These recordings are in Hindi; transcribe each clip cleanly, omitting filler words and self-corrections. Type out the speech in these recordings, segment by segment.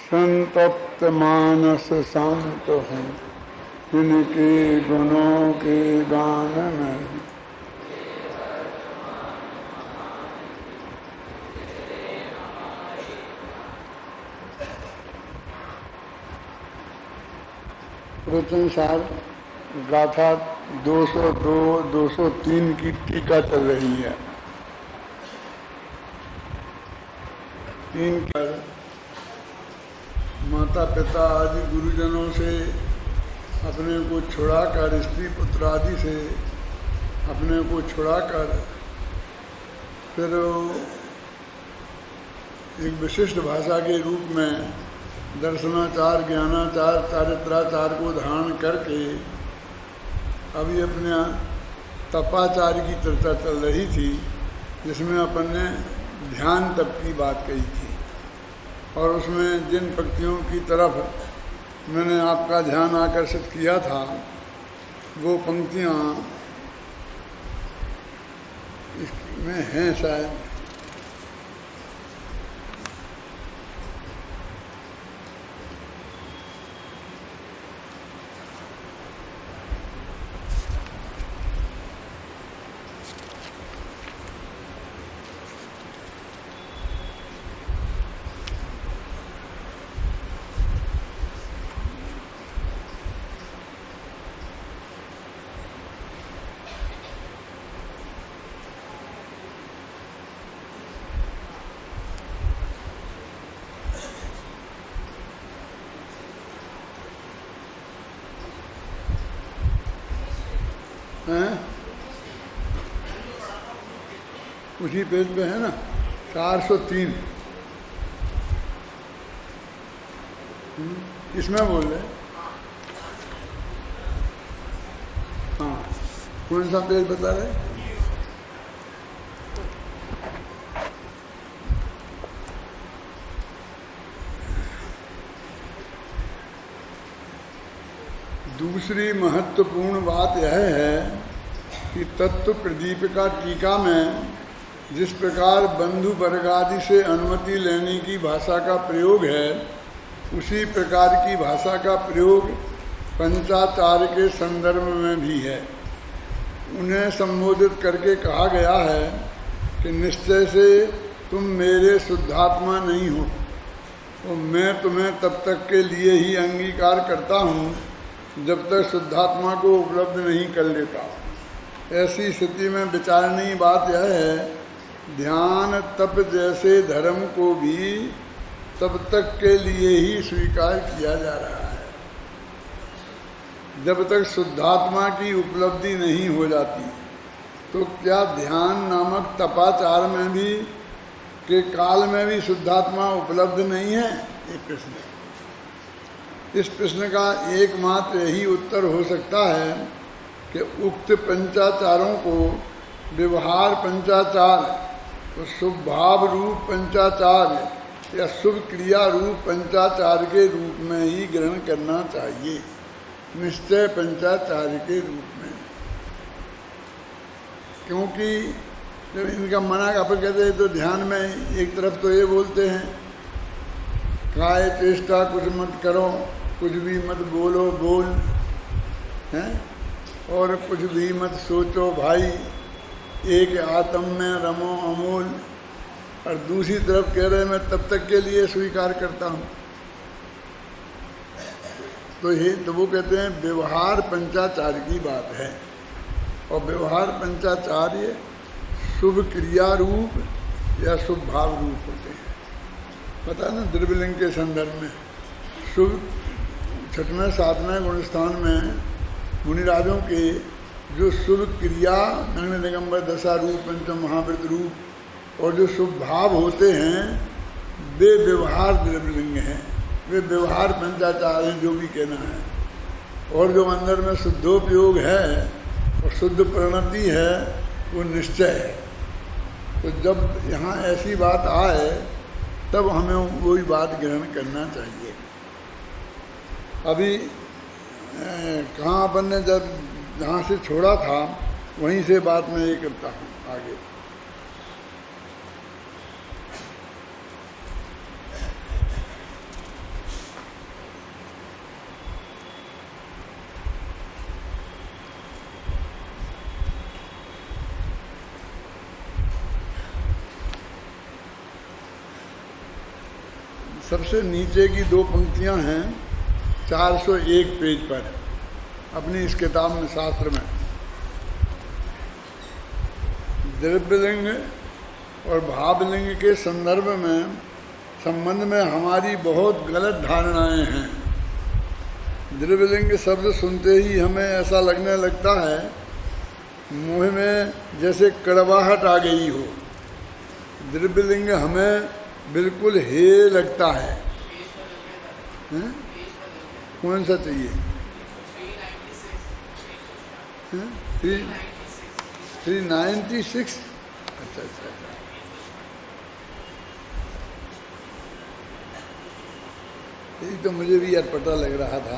संतप्त मानस शांत हूँ इनके गुणों के गान में। प्रवचन सार गाथा 202-203 की टीका चल रही है। 3 पर माता पिता आदि गुरुजनों से अपने को छुड़ाकर, स्त्री पुत्र आदि से अपने को छुड़ाकर फिर एक विशिष्ट भाषा के रूप में दर्शनाचार, ज्ञानाचार, चारित्राचार को धारण करके अभी अपने तपाचार की चर्चा चल रही थी, जिसमें अपन ने ध्यान तप की बात कही थी। और उसमें जिन पंक्तियों की तरफ मैंने आपका ध्यान आकर्षित किया था, वो पंक्तियाँ इसमें हैं शायद। उसी पेज पे है ना, 403। इसमें बोल रहे, हाँ कौन सा पेज बता रहे? दूसरी महत्वपूर्ण बात यह है कि तत्व प्रदीपिका टीका में जिस प्रकार बंधु वर्ग आदि से अनुमति लेने की भाषा का प्रयोग है, उसी प्रकार की भाषा का प्रयोग पंचाचार के संदर्भ में भी है। उन्हें संबोधित करके कहा गया है कि निश्चय से तुम मेरे शुद्धात्मा नहीं हो, तो मैं तुम्हें तब तक के लिए ही अंगीकार करता हूँ जब तक शुद्धात्मा को उपलब्ध नहीं कर लेता। ऐसी स्थिति में विचारणीय बात यह है, ध्यान तप जैसे धर्म को भी तब तक के लिए ही स्वीकार किया जा रहा है जब तक शुद्धात्मा की उपलब्धि नहीं हो जाती। तो क्या ध्यान नामक तपाचार में भी के काल में भी शुद्धात्मा उपलब्ध नहीं है? ये प्रश्न। इस प्रश्न का एकमात्र यही उत्तर हो सकता है कि उक्त पंचाचारों को व्यवहार पंचाचार, तो शुभ भाव रूप पंचाचार या शुभ क्रिया रूप पंचाचार के रूप में ही ग्रहण करना चाहिए, निश्चय पंचाचार के रूप में। क्योंकि जब इनका मना अपन कहते हैं तो ध्यान में एक तरफ तो ये बोलते हैं काय चेष्टा कुछ मत करो, कुछ भी मत बोलो बोल हैं, और कुछ भी मत सोचो भाई, एक आत्म में रमो अमूल। और दूसरी तरफ कह रहे मैं तब तक के लिए स्वीकार करता हूँ। तो वो कहते हैं व्यवहार पंचाचार की बात है। और व्यवहार पंचाचार्य शुभ क्रिया रूप या शुभ भाव रूप होते हैं। पता ना द्रव्यलिंग के संदर्भ में शुभ 6वें 7वें गुणस्थान में मुनिराजों के जो शुभ क्रिया नग्न दिगंबर दशा रूप पंचम महाव्रत रूप और जो शुभ भाव होते हैं वे व्यवहार द्रव्यलिंग हैं, वे व्यवहार पंचाचार हैं, जो भी कहना है। और जो अंदर में शुद्धोपयोग है और शुद्ध प्रणति है वो निश्चय है। तो जब यहाँ ऐसी बात आए तब हमें वही बात ग्रहण करना चाहिए। अभी कहाँ अपन ने जब जहाँ से छोड़ा था वहीं से बात मैं ये करता हूँ आगे। सबसे नीचे की 2 पंक्तियां हैं 401 पेज पर अपनी इस किताब में, शास्त्र में। द्रव्यलिंग और भावलिंग के संबंध में हमारी बहुत गलत धारणाएं हैं। द्रव्यलिंग शब्द सुनते ही हमें ऐसा लगने लगता है मुंह में जैसे कड़वाहट आ गई हो। द्रव्यलिंग हमें बिल्कुल हे लगता है। कौन सा चाहिए? 396। अच्छा अच्छा, यही तो मुझे भी यार पता लग रहा था।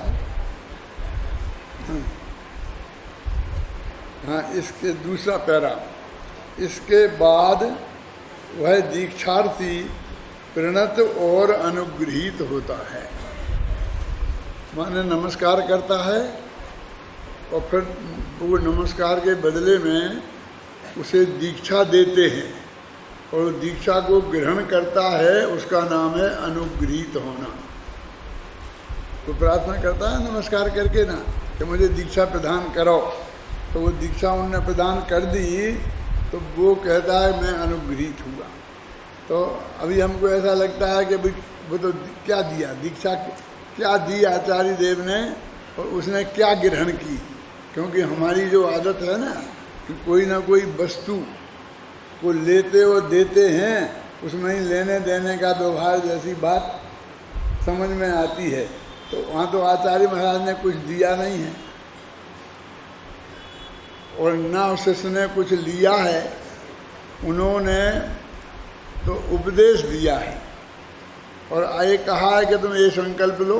हाँ, इसके दूसरा पैरा, इसके बाद वह दीक्षार्थी प्रणत और अनुगृहीत होता है। माने नमस्कार करता है और फिर वो नमस्कार के बदले में उसे दीक्षा देते हैं और दीक्षा को ग्रहण करता है, उसका नाम है अनुगृहीत होना। वो प्रार्थना करता है नमस्कार करके ना कि मुझे दीक्षा प्रदान करो, तो वो दीक्षा उन्होंने प्रदान कर दी तो वो कहता है मैं अनुगृहीत हुआ। तो अभी हमको ऐसा लगता है कि भाई वो तो क्या दिया, दीक्षा क्या दी आचार्य देव ने और उसने क्या ग्रहण की। क्योंकि हमारी जो आदत है ना कि कोई ना कोई वस्तु को लेते और देते हैं, उसमें ही लेने देने का व्यवहार जैसी बात समझ में आती है। तो वहाँ तो आचार्य महाराज ने कुछ दिया नहीं है और ना उसने कुछ लिया है, उन्होंने तो उपदेश दिया है और आए कहा है कि तुम ये संकल्प लो,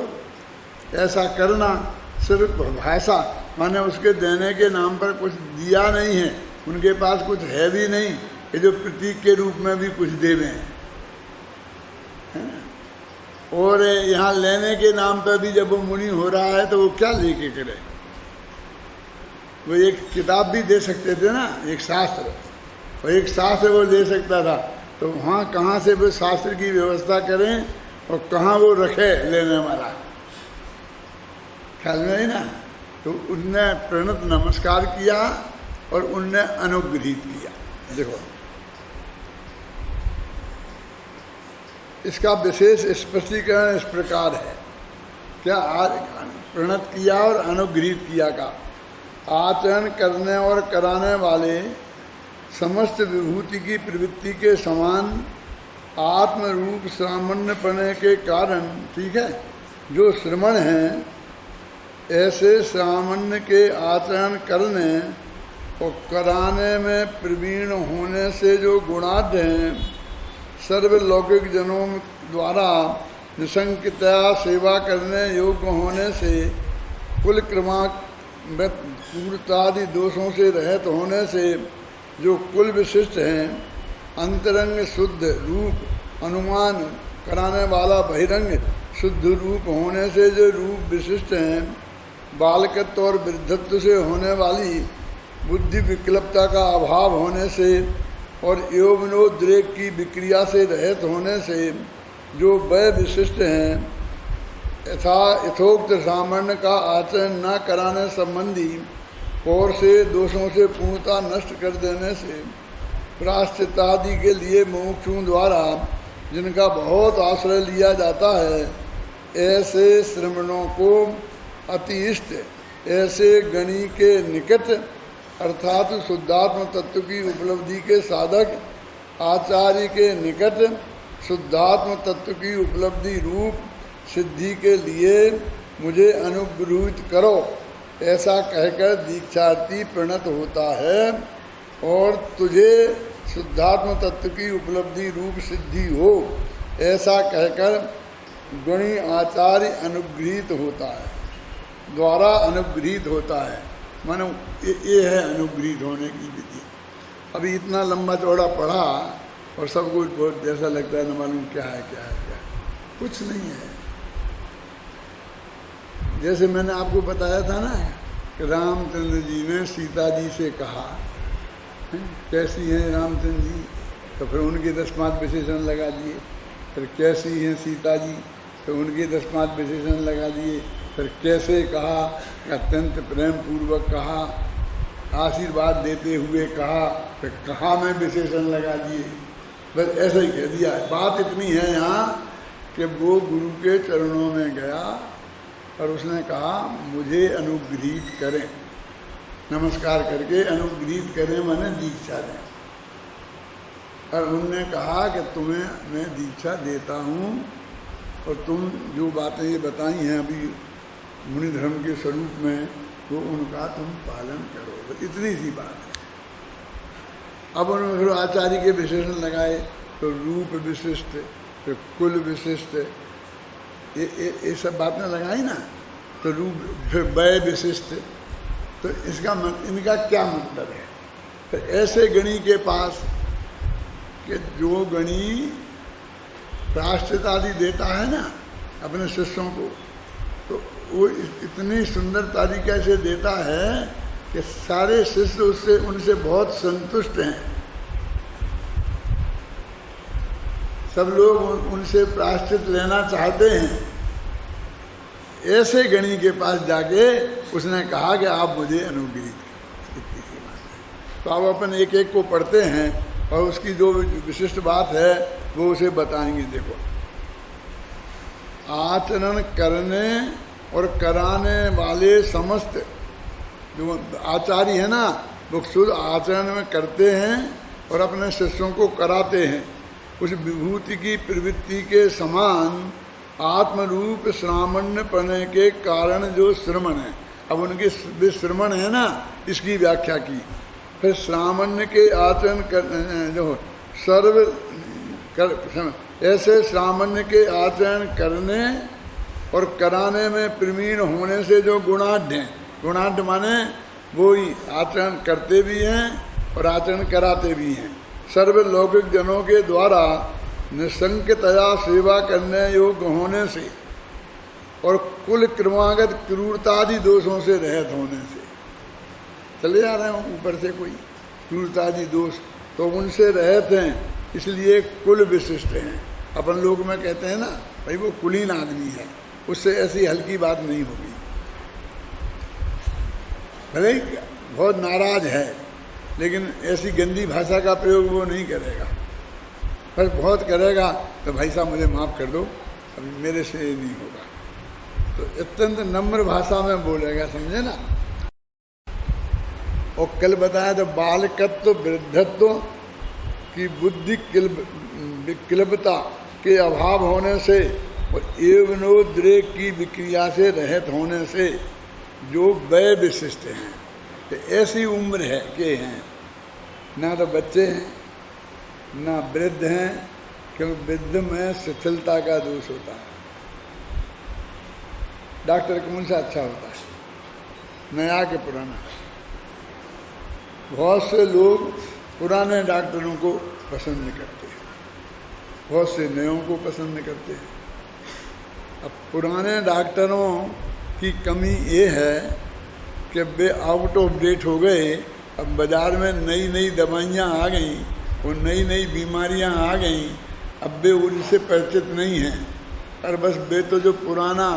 ऐसा करना। सिर्फ भाषा माने उसके देने के नाम पर कुछ दिया नहीं है, उनके पास कुछ है भी नहीं कि जो प्रतीक के रूप में भी कुछ देवें। और यहाँ लेने के नाम पर भी जब वो मुनि हो रहा है तो वो क्या लेके करे। वो एक किताब भी दे सकते थे ना, एक शास्त्र, और एक शास्त्र वो दे सकता था। तो वहाँ कहाँ से वो शास्त्र की व्यवस्था करें और कहाँ वो रखे लेने वाला, ख्याल में ही ना। तो उनने प्रणत नमस्कार किया और उनने अनुगृहीत किया। देखो इसका विशेष स्पष्टीकरण इस प्रकार है, क्या प्रणत किया और अनुगृहीत किया का आचरण करने और कराने वाले समस्त विभूति की प्रवृत्ति के समान आत्म रूप सामान्यपने के कारण, ठीक है, जो श्रमण हैं, ऐसे सामान्य के आचरण करने और कराने में प्रवीण होने से जो गुणाढ्य हैं, सर्वलौकिक जनों द्वारा निसंकतया सेवा करने योग्य होने से कुल पूर्वतादि दोषों से रहित होने से जो कुल विशिष्ट हैं, अंतरंग शुद्ध रूप अनुमान कराने वाला बहिरंग शुद्ध रूप होने से जो रूप विशिष्ट हैं, बालकत्व और वृद्धत्व से होने वाली बुद्धि विकल्पता का अभाव होने से और यौवनोद्रेक की विक्रिया से रहित होने से जो वय विशिष्ट हैं, यथोक्त सामान्य का आचरण न कराने संबंधी और से दोषों से पूर्णता नष्ट कर देने से प्रायश्चित्तादि के लिए मुमुक्षुओं द्वारा जिनका बहुत आश्रय लिया जाता है, ऐसे श्रमणों को अति इष्ट, ऐसे गणी के निकट अर्थात शुद्धात्म तत्व की उपलब्धि के साधक आचार्य के निकट शुद्धात्म तत्व की उपलब्धि रूप सिद्धि के लिए मुझे अनुगृहीत करो, ऐसा कहकर दीक्षार्थी प्रणत होता है और तुझे शुद्धात्म तत्व की उपलब्धि रूप सिद्धि हो, ऐसा कहकर गणी आचार्य अनुगृहीत होता है, द्वारा अनुगृहीत होता है। मानो ये है अनुगृहीत होने की विधि। अभी इतना लंबा चौड़ा पढ़ा और सब कुछ बहुत जैसा लगता है न मालूम क्या है क्या है क्या है, कुछ नहीं है। जैसे मैंने आपको बताया था ना कि रामचंद्र जी ने सीता जी से कहा कैसी हैं रामचंद्र जी, तो फिर उनके 10 विशेषण लगा दिए। फिर कैसी हैं सीता जी, तो उनके 10-5 विशेषण लगा दिए। फिर कैसे कहा, अत्यंत प्रेम पूर्वक कहा, आशीर्वाद देते हुए कहा, फिर कहाँ में विशेषण लगा दिए। बस ऐसा ही कह दिया। बात इतनी है यहाँ कि वो गुरु के चरणों में गया और उसने कहा मुझे अनुग्रहित करें, नमस्कार करके अनुग्रहित करें माने दीक्षा दें। और उनने कहा कि तुम्हें मैं दीक्षा देता हूँ और तुम जो बातें ये बताई हैं अभी मुनि धर्म के स्वरूप में, वो उनका तुम पालन करो। तो इतनी सी बात है। अब उन्होंने फिर आचार्य के विशेषण लगाए, तो रूप विशिष्ट, फिर कुल विशिष्ट, ये सब बातें लगाई ना। तो रूप, फिर वय विशिष्ट, तो इनका क्या मतलब है। तो ऐसे गणी के पास कि जो गणी प्रायश्चित आदि देता है ना अपने शिष्यों को, तो वो इतनी सुंदर तरीके से देता है कि सारे शिष्य उनसे बहुत संतुष्ट हैं। सब लोग उनसे प्रायश्चित लेना चाहते हैं। ऐसे गणी के पास जाके उसने कहा कि आप मुझे अनुग्रहित करो। तो आप अपन एक एक को पढ़ते हैं और उसकी जो विशिष्ट बात है वो उसे बताएंगे। देखो, आचरण करने और कराने वाले समस्त जो आचार्य है ना, वो शुद्ध आचरण में करते हैं और अपने शिष्यों को कराते हैं। उस विभूति की प्रवृत्ति के समान आत्मरूप श्रामण्य पने के कारण जो श्रमण है, अब उनके श्रमण है ना, इसकी व्याख्या की। फिर श्रामण्य के आचरण कर जो सर्व कर, ऐसे श्रामण्य के आचरण करने और कराने में प्रवीण होने से जो गुणाढ़ हैं, गुणाढ़ माने वो ही आचरण करते भी हैं और आचरण कराते भी हैं। सर्वलौकिक जनों के द्वारा निसंकतया सेवा करने योग्य होने से और कुल क्रमागत क्रूरतादि दोषों से रहित होने से, चले जा रहे हैं ऊपर से कोई क्रूरतादि दोष, तो उनसे रहित हैं, इसलिए कुल विशिष्ट हैं। अपन लोग में कहते हैं ना भाई वो कुलीन आदमी है, उससे ऐसी हल्की बात नहीं होगी। भले बहुत नाराज है लेकिन ऐसी गंदी भाषा का प्रयोग वो नहीं करेगा। पर बहुत करेगा तो भाई साहब मुझे माफ़ कर दो, अभी मेरे से नहीं होगा। तो अत्यंत नम्र भाषा में बोलेगा, समझे ना। और कल बताया तो बालकत्व वृद्धत्व की बुद्धि विकल्पता के अभाव होने से और एवनोद्रेक की विक्रिया से रहित होने से जो वय विशिष्ट हैं, तो ऐसी उम्र है के हैं, ना तो बच्चे हैं ना वृद्ध हैं, क्योंकि वृद्ध में शिथिलता का दोष होता है। डॉक्टर कौन सा अच्छा होता है, नया के पुराना। बहुत से लोग पुराने डॉक्टरों को पसंद नहीं करते, बहुत से नयों को पसंद नहीं करते हैं। अब पुराने डॉक्टरों की कमी ये है कि वे आउट ऑफ डेट हो गए। अब बाज़ार में नई नई दवाइयाँ आ गई और नई नई बीमारियाँ आ गई, अब वे उनसे परिचित नहीं हैं। और बस वे तो जो पुराना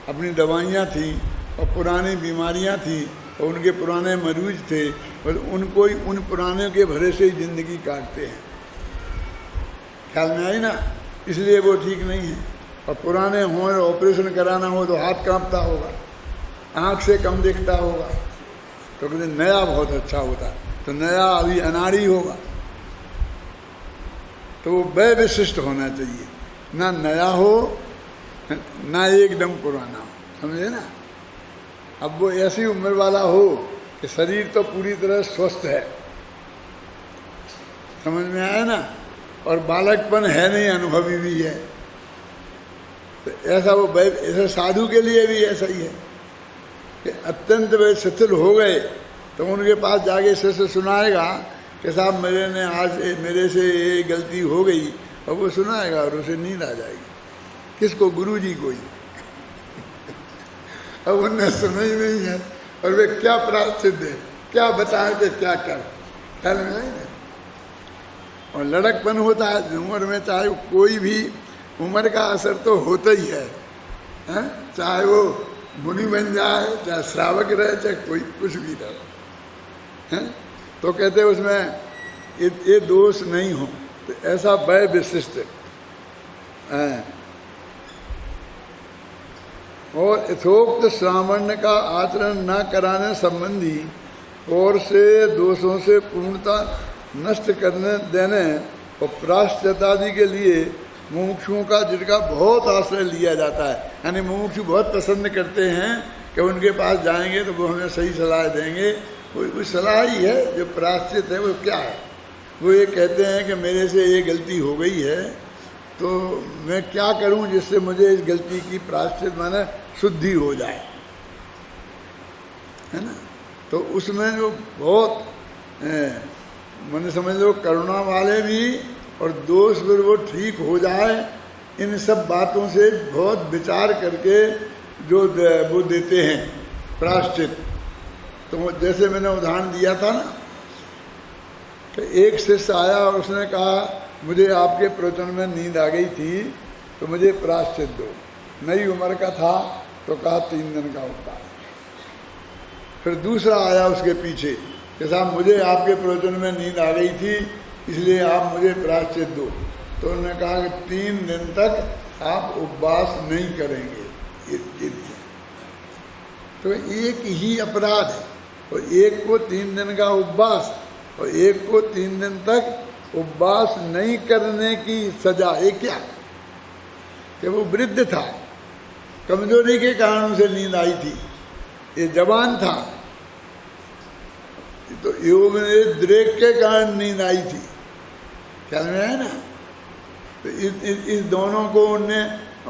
अपनी दवाइयाँ थी और पुरानी बीमारियाँ थी और उनके पुराने मरीज थे, बस उनको ही उन पुराने के भरे से ही ज़िंदगी काटते हैं। ख्याल में आई ना, इसलिए वो ठीक नहीं है। और पुराने हों और ऑपरेशन कराना हो तो हाथ कांपता होगा, आँख से कम दिखता होगा, तो कहते नया बहुत अच्छा होता, तो नया अभी अनाड़ी होगा। तो वो वय विशिष्ट होना चाहिए, ना नया हो ना एकदम पुराना हो, समझे ना। अब वो ऐसी उम्र वाला हो कि शरीर तो पूरी तरह स्वस्थ है, समझ में आया ना, और बालकपन है नहीं, अनुभवी भी है। तो ऐसा वो ऐसा साधु के लिए भी ऐसा ही है कि अत्यंत वे शिथिल हो गए तो उनके पास जाके शिष्य सुनाएगा कि साहब मेरे से ये गलती हो गई, और वो सुनाएगा और उसे नींद आ जाएगी। किसको? गुरु जी को ही। अब उनने सुना ही नहीं है और वे क्या प्रायश्चित दे, क्या बताए कि क्या कर, ख्याल में आए ना। और लड़कपन होता है उम्र में, चाहे कोई भी उम्र का असर तो होता ही है, हैं? चाहे वो मुनि बन जाए, चाहे श्रावक रहे, चाहे कोई कुछ भी रहे, हैं? तो कहते उसमें ये दोष नहीं हो। तो ऐसा वय विशिष्ट है। और यथोक्त श्रावण का आचरण न कराने संबंधी और से दोषों से पूर्णता नष्ट करने देने और प्रायश्चित्तादि के लिए मुमुक्षुओं का जिनका बहुत आश्रय लिया जाता है, यानी मुमुक्षु बहुत पसंद करते हैं कि उनके पास जाएंगे तो वो हमें सही सलाह देंगे। कोई सलाह ही है जो प्रायश्चित है, वो क्या है? वो ये कहते हैं कि मेरे से ये गलती हो गई है, तो मैं क्या करूं जिससे मुझे इस गलती की प्रायश्चित माने शुद्धि हो जाए, है ना? तो उसमें जो बहुत मैंने समझ लो करुणा वाले भी और दोष फिर वो ठीक हो जाए, इन सब बातों से बहुत विचार करके जो वो देते हैं प्रायश्चित। तो जैसे मैंने उदाहरण दिया था ना कि एक शिष्य आया और उसने कहा मुझे आपके प्रवचन में नींद आ गई थी तो मुझे प्रायश्चित दो। नई उम्र का था तो कहा 3 दिन का उपवास। फिर दूसरा आया उसके पीछे कि साहब मुझे आपके प्रवचन में नींद आ गई थी इसलिए आप मुझे प्रायश्चित दो। तो उन्होंने कहा कि 3 दिन तक आप उपवास नहीं करेंगे। तो एक ही अपराध है, और एक को 3 दिन का उपवास और एक को 3 दिन तक उपवास नहीं करने की सजा। एक क्या कि वो वृद्ध था, कमजोरी के कारण उसे नींद आई थी, ये जवान था तो योग में द्रेक के कारण नींद आई थी, ख्याल में है ना? तो इस दोनों को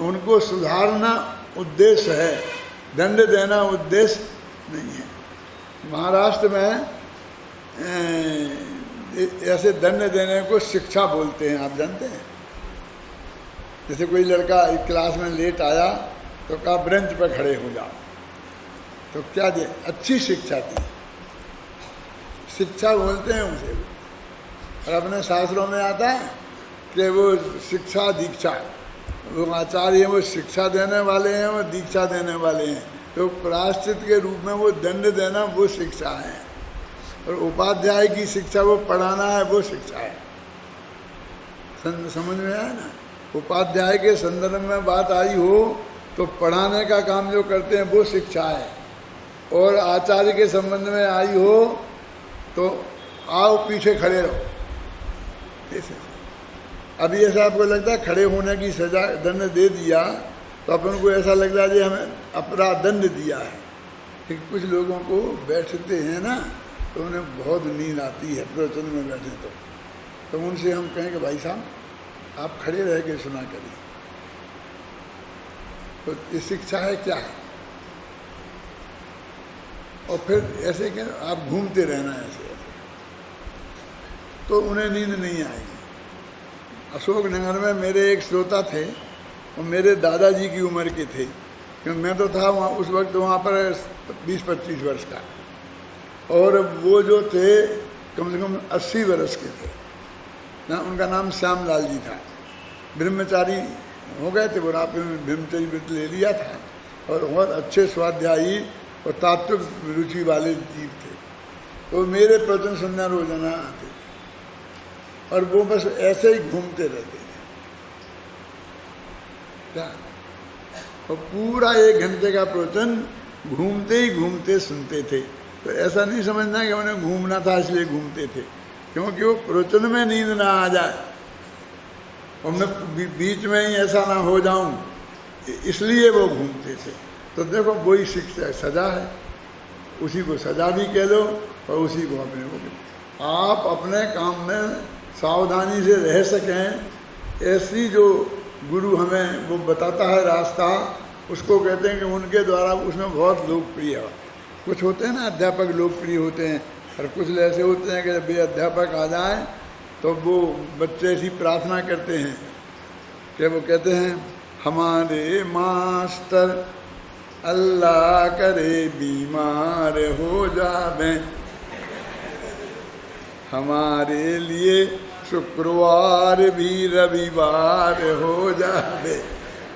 उनको सुधारना उद्देश्य है, दंड देना उद्देश्य नहीं है। महाराष्ट्र में ऐसे दंड देने को शिक्षा बोलते हैं, आप जानते हैं? जैसे कोई लड़का एक क्लास में लेट आया तो कहा बेंच पर खड़े हो जाओ, तो क्या दे? अच्छी शिक्षा थी, शिक्षा बोलते हैं उसे। और अपने शास्त्रों में आता है कि वो शिक्षा दीक्षा, वो आचार्य वो शिक्षा देने वाले हैं, वो दीक्षा देने वाले हैं। तो प्रायश्चित के रूप में वो दंड देना वो शिक्षा है, और उपाध्याय की शिक्षा वो पढ़ाना है, वो शिक्षा है। समझ में आया ना? उपाध्याय के संदर्भ में बात आई हो तो पढ़ाने का काम जो करते हैं वो शिक्षा है, और आचार्य के संबंध में आई हो तो आओ पीछे खड़े रहो। अभी ऐसा आपको लगता है खड़े होने की सजा दंड दे दिया तो अपन को ऐसा लगता है कि हमें अपराध दंड दिया है। लेकिन कुछ लोगों को बैठते हैं ना तो उन्हें बहुत नींद आती है प्रवचन में बैठे तो उनसे हम कहें कि भाई साहब आप खड़े रह के सुना करिए। तो ये शिक्षा है क्या है? और फिर ऐसे कि आप घूमते रहना ऐसे तो उन्हें नींद नहीं आएगी। अशोकनगर में मेरे एक श्रोता थे, और मेरे दादाजी की उम्र के थे, क्योंकि मैं तो था वहाँ उस वक्त वहाँ पर 20-25 वर्ष का, और वो जो थे कम से कम 80 वर्ष के थे ना। उनका नाम श्यामलाल जी था। ब्रह्मचारी हो गए थे, बुढ़ापे में ब्रह्मचर्य व्रत ले लिया था, और बहुत अच्छे स्वाध्यायी और तात्विक रुचि वाले जीव थे। तो मेरे प्रवचन सुनना रोजाना आते थे, और वो बस ऐसे ही घूमते रहते थे क्या, और पूरा 1 घंटे का प्रवचन घूमते ही घूमते सुनते थे। तो ऐसा नहीं समझना कि उन्हें घूमना था इसलिए घूमते थे, क्योंकि वो प्रवचन में नींद ना आ जाए और मैं बीच में ही ऐसा ना हो जाऊं, इसलिए वो घूमते थे। तो देखो वही शिक्षा सजा है, उसी को सजा भी कह लो और उसी को अपने को। आप अपने काम में सावधानी से रह सकें, ऐसी जो गुरु हमें वो बताता है रास्ता, उसको कहते हैं कि उनके द्वारा उसमें बहुत लोकप्रिय है। कुछ होते हैं ना अध्यापक लोकप्रिय होते हैं, और कुछ ऐसे होते हैं कि जब ये अध्यापक आ जाए तो वो बच्चे ऐसी प्रार्थना करते हैं कि वो कहते हैं हमारे मास्टर अल्लाह करे बीमार हो जावे, हमारे लिए शुक्रवार भी रविवार हो जावे,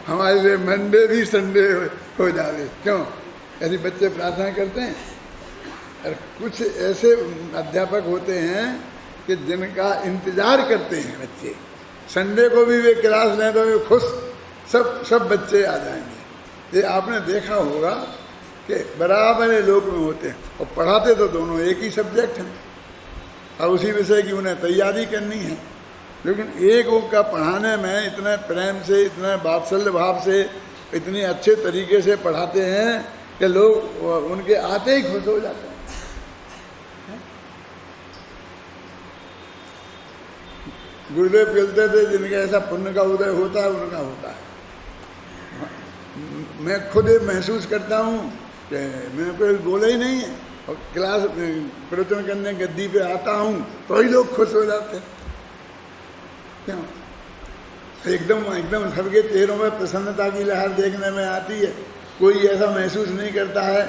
हमारे लिए मंडे भी संडे हो जावे। क्यों ऐसे बच्चे प्रार्थना करते हैं? और कुछ ऐसे अध्यापक होते हैं कि जिनका इंतजार करते हैं बच्चे, संडे को भी वे क्लास लें तो वे खुश, सब बच्चे आ जाएंगे। ये आपने देखा होगा कि बराबर लोक में होते हैं और पढ़ाते तो दोनों एक ही सब्जेक्ट हैं और उसी विषय की उन्हें तैयारी करनी है, लेकिन एक का पढ़ाने में इतने प्रेम से, इतने वात्सल्य भाव से, इतनी अच्छे तरीके से पढ़ाते हैं कि लोग उनके आते ही खुश हो जाते हैं। गुरुदेव कहते थे जिनके ऐसा पुण्य का उदय होता है उनका होता है। मैं खुद महसूस करता हूँ कि मैंने कोई बोला ही नहीं है और क्लास प्रवचन करने गद्दी पे आता हूँ तो ही लोग खुश हो जाते हैं। क्यों? एकदम सबके चेहरों में प्रसन्नता की लहर देखने में आती है। कोई ऐसा महसूस नहीं करता है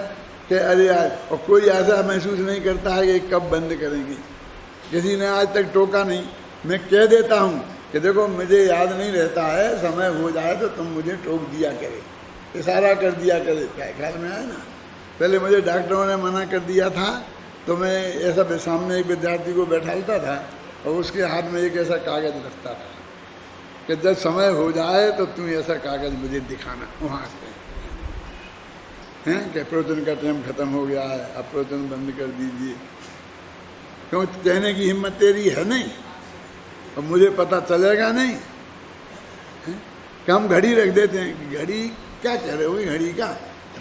कि अरे यार, और कोई ऐसा महसूस नहीं करता है कि कब बंद करेंगे। किसी ने आज तक टोका नहीं। मैं कह देता हूँ कि देखो मुझे याद नहीं रहता है, समय हो जाए तो तुम मुझे टोक दिया करे, इशारा कर दिया करे। क्या ख्याल में आया ना? पहले मुझे डॉक्टरों ने मना कर दिया था तो मैं ऐसा सामने एक विद्यार्थी को बैठाता था और उसके हाथ में एक ऐसा कागज़ रखता था कि जब समय हो जाए तो तुम ऐसा कागज़ मुझे दिखाना वहाँ से, हैं कि प्रवचन का टाइम खत्म हो गया है, अब प्रवचन बंद कर दीजिए। क्यों? कहने की हिम्मत तेरी है नहीं और मुझे पता चलेगा नहीं कि हम घड़ी रख देते हैं कि घड़ी क्या कह रहे हो, घड़ी का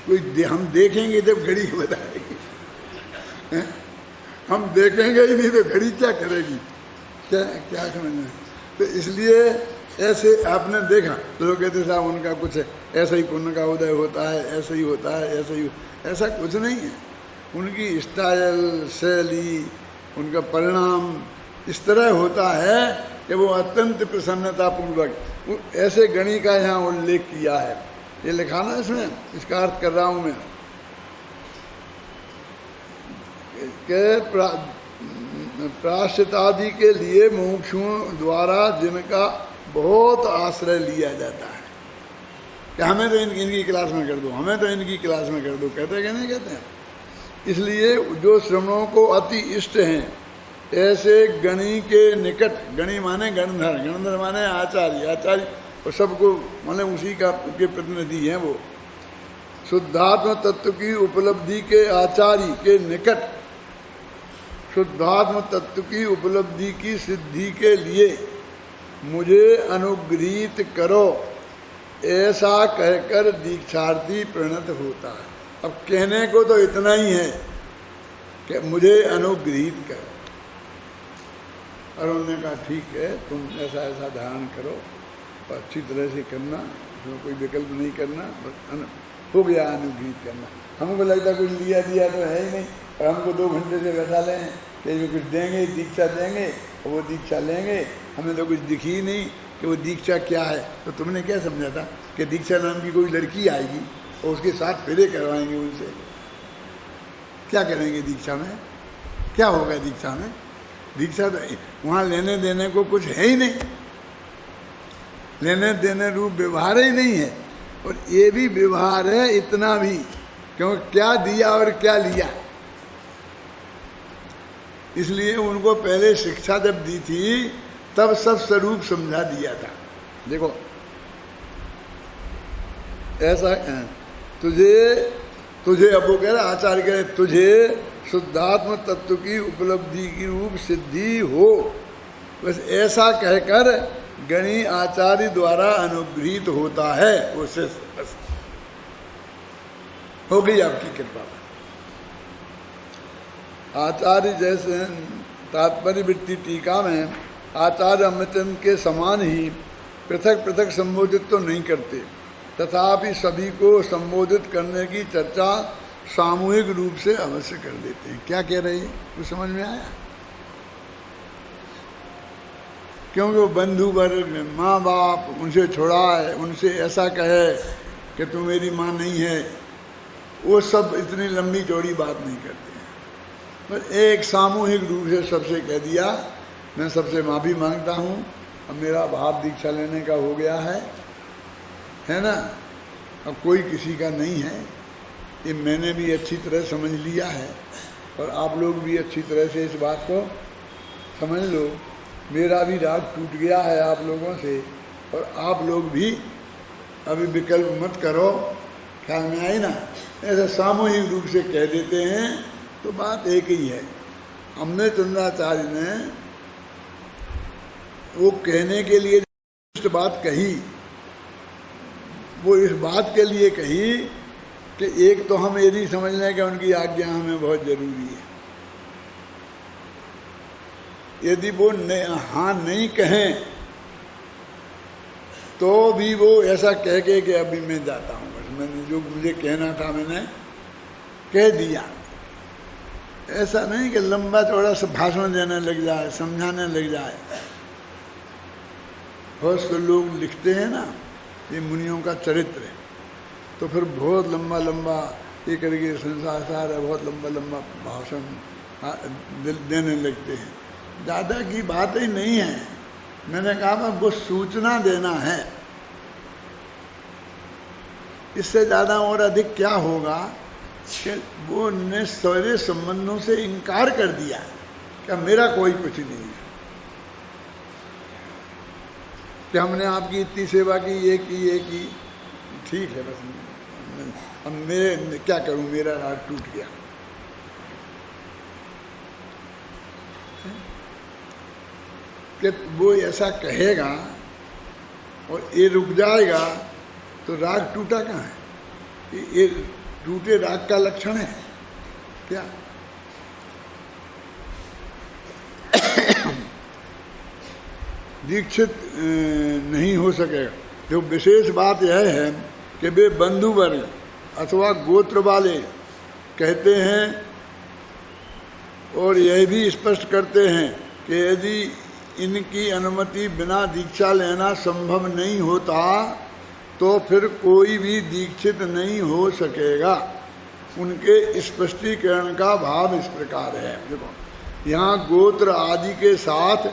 कोई हम देखेंगे जब घड़ी बताएगी, हम देखेंगे ही नहीं तो घड़ी क्या करेगी? क्या समझना? तो इसलिए ऐसे आपने देखा तो लोग कहते साहब उनका कुछ ऐसा ही पुण्य का उदय होता है, ऐसा ही होता है, ऐसा कुछ नहीं है। उनकी स्टाइल, शैली, उनका परिणाम इस तरह होता है कि वो अत्यंत प्रसन्नता पूर्वक ऐसे गणी का यहाँ उल्लेख किया है। ये लिखा ना इसमें, इसका अर्थ कर रहा हूँ मैं कि प्राश्चितादि के लिए मुमुक्षुओं द्वारा जिनका बहुत आश्रय लिया जाता है कि हमें तो इनकी क्लास में कर दो, हमें तो इनकी क्लास में कर दो, कहते हैं कि नहीं कहते हैं? इसलिए जो श्रवणों को अति इष्ट हैं ऐसे गणी के निकट, गणी माने गणधर, गणधर माने आचार्य, आचार्य और सबको माने उसी का के प्रतिनिधि हैं वो, शुद्धात्म तत्व की उपलब्धि के आचार्य के निकट शुद्धात्म तत्व की उपलब्धि की सिद्धि के लिए मुझे अनुग्रहित करो, ऐसा कहकर दीक्षार्थी प्रणत होता है। अब कहने को तो इतना ही है कि मुझे अनुग्रहित करो, और उन्होंने कहा ठीक है तुम ऐसा ऐसा धारण करो और अच्छी तरह से करना, उसमें कोई विकल्प नहीं करना, बस हो गया अनुग्रहित करना। हमको लगता कुछ लिया दिया तो है ही नहीं, और हमको 2 घंटे से बैठा लें कि जो कुछ देंगे दीक्षा देंगे और वो दीक्षा लेंगे, हमें तो कुछ दिखी ही नहीं कि वो दीक्षा क्या है। तो तुमने क्या समझा था कि दीक्षा नाम की कोई लड़की आएगी और उसके साथ फेरे करवाएंगे उनसे? क्या करेंगे दीक्षा में? क्या होगा दीक्षा में? दीक्षा तो वहाँ लेने देने को कुछ है ही नहीं, लेने देने रूप व्यवहार ही नहीं है। और ये भी व्यवहार है इतना भी, क्यों? क्या दिया और क्या लिया। इसलिए उनको पहले शिक्षा जब दी थी तब सब स्वरूप समझा दिया था। देखो ऐसा तुझे अब वो कह रहा आचार्य कह रहे तुझे शुद्धात्म तत्व की उपलब्धि की रूप सिद्धि हो, बस ऐसा कहकर गणी आचार्य द्वारा अनुग्रहित होता है वो शिष्य। बस हो गई आपकी कृपा। आचार्य जैसे तात्पर्य वृत्ति टीका में आचार्य अमृतचंद के समान ही पृथक पृथक संबोधित तो नहीं करते, तथापि सभी को संबोधित करने की चर्चा सामूहिक रूप से अवश्य कर देते हैं। क्या कह रहे हैं कुछ समझ में आया? क्योंकि वो बंधु वर्ग, माँ बाप उनसे छोड़ा है, उनसे ऐसा कहे कि तू मेरी माँ नहीं है, वो सब इतनी लंबी चौड़ी बात नहीं करते हैं। पर एक सामूहिक रूप से सबसे कह दिया मैं सबसे माफ़ी मांगता हूँ। अब मेरा भाव दीक्षा लेने का हो गया है ना। अब कोई किसी का नहीं है, ये मैंने भी अच्छी तरह समझ लिया है और आप लोग भी अच्छी तरह से इस बात को समझ लो। मेरा भी राग टूट गया है आप लोगों से, और आप लोग भी अभी विकल्प मत करो। ख्याल में आई ना? ऐसा सामूहिक रूप से कह देते हैं तो बात एक ही है। अमृत चंद्राचार्य ने वो कहने के लिए जो बात कही, वो इस बात के लिए कही कि एक तो हम ये नहीं समझ लें कि उनकी आज्ञा हमें बहुत जरूरी है। यदि वो हाँ नहीं कहें तो भी वो ऐसा कह के कि अभी मैं जाता हूँ, बस मैंने जो मुझे कहना था मैंने कह दिया। ऐसा नहीं कि लंबा चौड़ा सा भाषण देने लग जाए, समझाने लग जाए। बहुत से लोग लिखते हैं ना ये मुनियों का चरित्र, तो फिर बहुत लंबा लंबा ये करके संसार सारा बहुत लंबा लंबा भाषण देने लगते हैं। ज़्यादा की बात ही नहीं है। मैंने कहा वो सूचना देना है, इससे ज़्यादा और अधिक क्या होगा कि वो ने सारे संबंधों से इनकार कर दिया कि मेरा कोई कुछ नहीं है, कि हमने आपकी इतनी सेवा की, ये की, ठीक है, बस अब मेरे क्या करूं, मेरा राग टूट गया। कि वो ऐसा कहेगा और ये रुक जाएगा तो राग टूटा कहाँ है? ये टूटे राग का लक्षण है क्या? दीक्षित नहीं हो सकेगा। जो विशेष बात यह है कि वे बंधु वर्ग अथवा गोत्र वाले कहते हैं और यह भी स्पष्ट करते हैं कि यदि इनकी अनुमति बिना दीक्षा लेना संभव नहीं होता तो फिर कोई भी दीक्षित नहीं हो सकेगा। उनके स्पष्टीकरण का भाव इस प्रकार है। देखो, यहाँ गोत्र आदि के साथ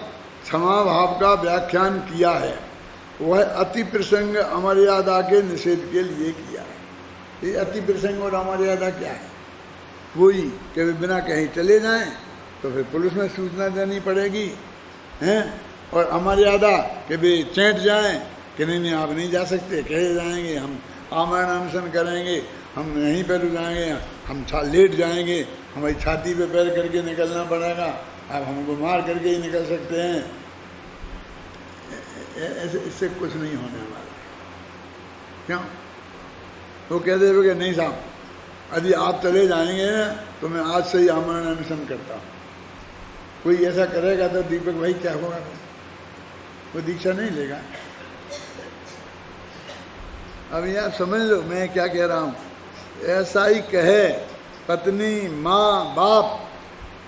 क्षमा भाव का व्याख्यान किया है, वह अति प्रसंग अमर्यादा के निषेध के लिए किया है। ये अति प्रसंग और अमर्यादा क्या है? वही कि वे बिना कहीं चले जाएं तो फिर पुलिस में सूचना देनी पड़ेगी, हैं? और अमर्यादा कि वे चैंट जाएं कि नहीं आप नहीं जा सकते, कहे जाएंगे हम आमरण अनशन करेंगे, हम यहीं पर जाएंगे, हम लेट जाएंगे, हमारी छाती पे पैर करके निकलना पड़ेगा, आप हमको मार करके ही निकल सकते हैं। ऐसे इससे कुछ नहीं होने वाला। क्यों? वो कह दे कि नहीं साहब, यदि आप चले जाएंगे तो मैं आज से ही आमरण अनशन करता हूँ। कोई ऐसा करेगा तो दीपक भाई क्या होगा? वो दीक्षा नहीं लेगा। अभी आप समझ लो मैं क्या कह रहा हूँ। ऐसा ही कहे पत्नी, माँ, बाप,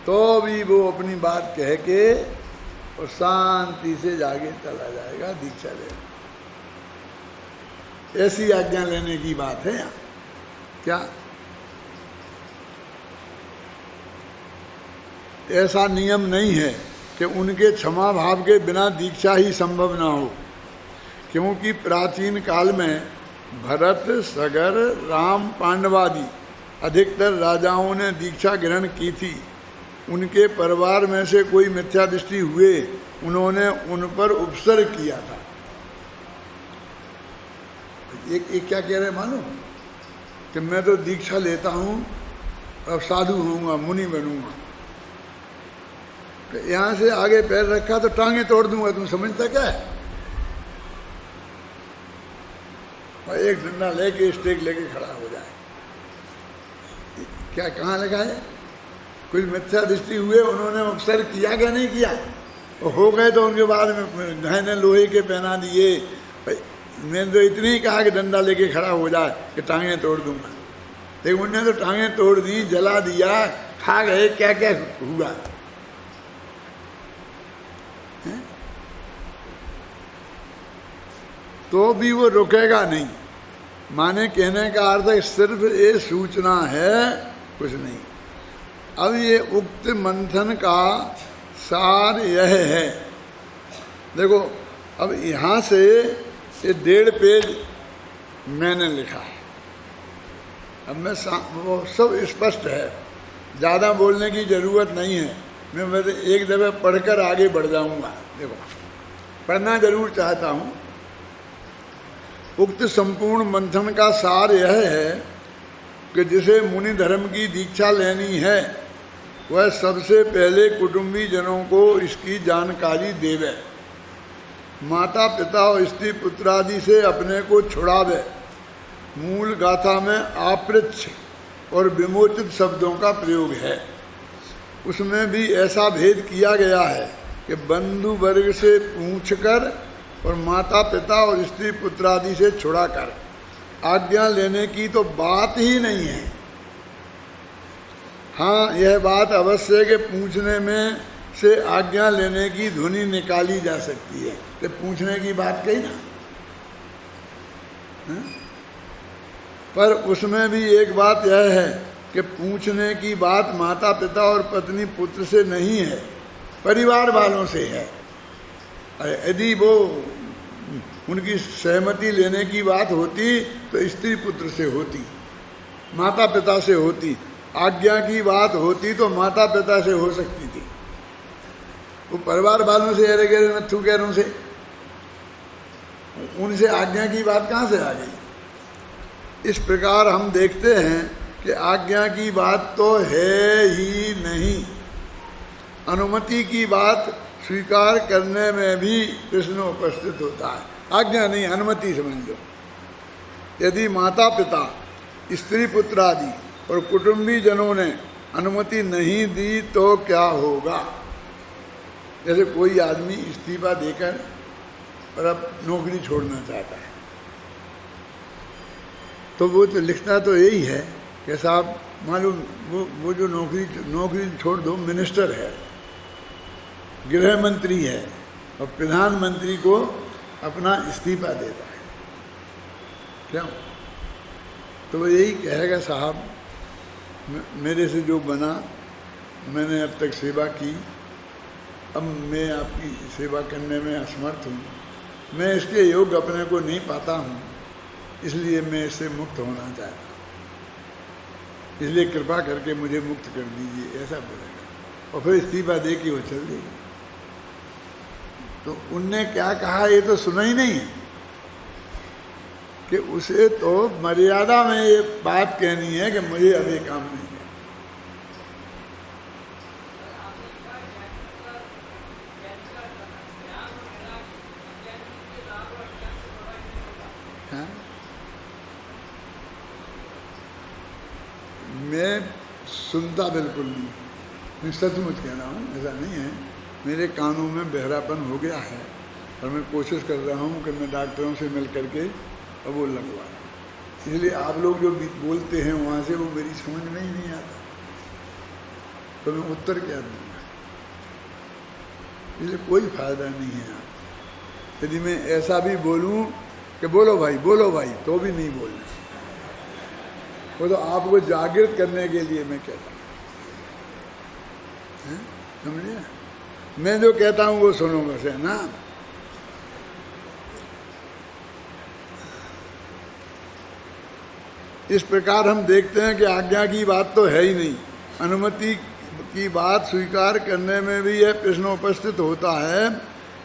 तो भी वो अपनी बात कह के और शांति से जाके चला जाएगा दीक्षा ले। ऐसी आज्ञा लेने की बात है यहाँ। क्या ऐसा नियम नहीं है कि उनके क्षमा भाव के बिना दीक्षा ही संभव ना हो, क्योंकि प्राचीन काल में भरत, सगर, राम, पांडवादि अधिकतर राजाओं ने दीक्षा ग्रहण की थी। उनके परिवार में से कोई मिथ्या दृष्टि हुए, उन्होंने उन पर उपसर्ग किया था। एक क्या कह रहे मालूम? कि मैं तो दीक्षा लेता हूँ, अब साधु होऊंगा, मुनि बनूंगा। यहाँ से आगे पैर रखा तो टांगे तोड़ दूंगा। तुम समझता क्या है? और एक डंडा लेके स्टेक लेके खड़ा हो जाए। क्या कहाँ लिखा है? कुछ मिथ्या दृष्टि हुए, उन्होंने उपसर्ग किया क्या नहीं किया? और हो गए तो उनके बाद में घने लोहे के पहना दिए। मैंने तो इतनी ही कहा कि डंडा लेके खड़ा हो जाए कि टांगे तोड़ दूंगा। लेकिन उन्होंने तो टांगे तोड़ दी, जला दिया, खा गए, क्या क्या हुआ। तो भी वो रुकेगा नहीं। माने कहने का अर्थ सिर्फ ये सूचना है, कुछ नहीं। अब ये उक्त मंथन का सार यह है। देखो अब यहाँ से ये 1.5 पेज मैंने लिखा है। अब मैं वो सब स्पष्ट है, ज़्यादा बोलने की ज़रूरत नहीं है। मैं बस एक दफ़े पढ़कर आगे बढ़ जाऊँगा। देखो पढ़ना जरूर चाहता हूँ। उक्त संपूर्ण मंथन का सार यह है कि जिसे मुनि धर्म की दीक्षा लेनी है वह सबसे पहले कुटुंबी जनों को इसकी जानकारी देवे, माता पिता और स्त्री पुत्रादि से अपने को छुड़ावे। मूल गाथा में आपृच्छ और विमोचित शब्दों का प्रयोग है। उसमें भी ऐसा भेद किया गया है कि बंधु वर्ग से पूछकर और माता पिता और स्त्री पुत्रादि से छुड़ाकर आज्ञा लेने की तो बात ही नहीं है। हाँ, यह बात अवश्य है कि पूछने में से आज्ञा लेने की ध्वनि निकाली जा सकती है। तो पूछने की बात कही ना, पर उसमें भी एक बात यह है कि पूछने की बात माता पिता और पत्नी पुत्र से नहीं है, परिवार वालों से है। यदि वो उनकी सहमति लेने की बात होती तो स्त्री पुत्र से होती, माता पिता से होती। आज्ञा की बात होती तो माता पिता से हो सकती थी। वो परिवार वालों से, अरे गहरे नथु गहरों से, उनसे आज्ञा की बात कहाँ से आ गई। इस प्रकार हम देखते हैं कि आज्ञा की बात तो है ही नहीं। अनुमति की बात स्वीकार करने में भी प्रश्न उपस्थित होता है। आज्ञा नहीं, अनुमति समझो। यदि माता पिता, स्त्री पुत्र आदि और कुटुंबी जनों ने अनुमति नहीं दी तो क्या होगा। जैसे कोई आदमी इस्तीफा देकर और अब नौकरी छोड़ना चाहता है, तो वो तो लिखता तो यही है कि साहब मालूम वो जो नौकरी छोड़ दो, मिनिस्टर है, गृह मंत्री है और प्रधानमंत्री को अपना इस्तीफा देता है। क्यों? तो वो यही कहेगा साहब मेरे से जो बना, मैंने अब तक सेवा की, अब मैं आपकी सेवा करने में असमर्थ हूँ, मैं इसके योग्य अपने को नहीं पाता हूँ, इसलिए मैं इससे मुक्त होना चाहता हूँ, इसलिए कृपा करके मुझे मुक्त कर दीजिए, ऐसा बोलेगा। और फिर इस्तीफा दे के वो चल देगी। तो उनने क्या कहा ये तो सुना ही नहीं है कि उसे तो मर्यादा में ये बात कहनी है कि मुझे अब ये काम नहीं करना। हाँ? मैं सुनता बिल्कुल नहीं, मैं सचमुच कह रहा हूँ, ऐसा नहीं है। मेरे कानों में बहरापन हो गया है और मैं कोशिश कर रहा हूँ कि मैं डॉक्टरों से मिल करके अब वो लगवाएं। इसलिए आप लोग जो बोलते हैं वहाँ से वो मेरी समझ में ही नहीं आता, तो मैं उत्तर क्या दूँगा। इसलिए कोई फायदा नहीं है। आप यदि मैं ऐसा भी बोलूँ कि बोलो भाई, तो भी नहीं बोलना। वो तो आपको जागृत करने के लिए मैं कहता हूँ, समझिए। मैं जो कहता हूँ वो सुनो बस, है ना। इस प्रकार हम देखते हैं कि आज्ञा की बात तो है ही नहीं। अनुमति की बात स्वीकार करने में भी यह प्रश्न उपस्थित होता है,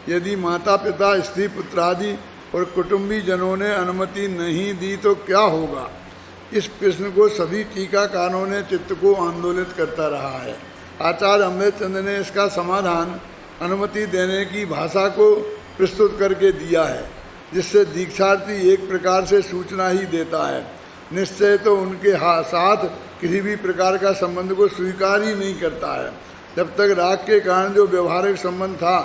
यदि माता पिता, स्त्री पुत्र आदि और कुटुंबी जनों ने अनुमति नहीं दी तो क्या होगा। इस प्रश्न को सभी टीकाकारों ने चित्त को आंदोलित करता रहा है। आचार्य अमृतचंद्र ने इसका समाधान अनुमति देने की भाषा को प्रस्तुत करके दिया है, जिससे दीक्षार्थी एक प्रकार से सूचना ही देता है। निश्चय तो उनके साथ किसी भी प्रकार का संबंध को स्वीकार ही नहीं करता है। जब तक राग के कारण जो व्यवहारिक संबंध था,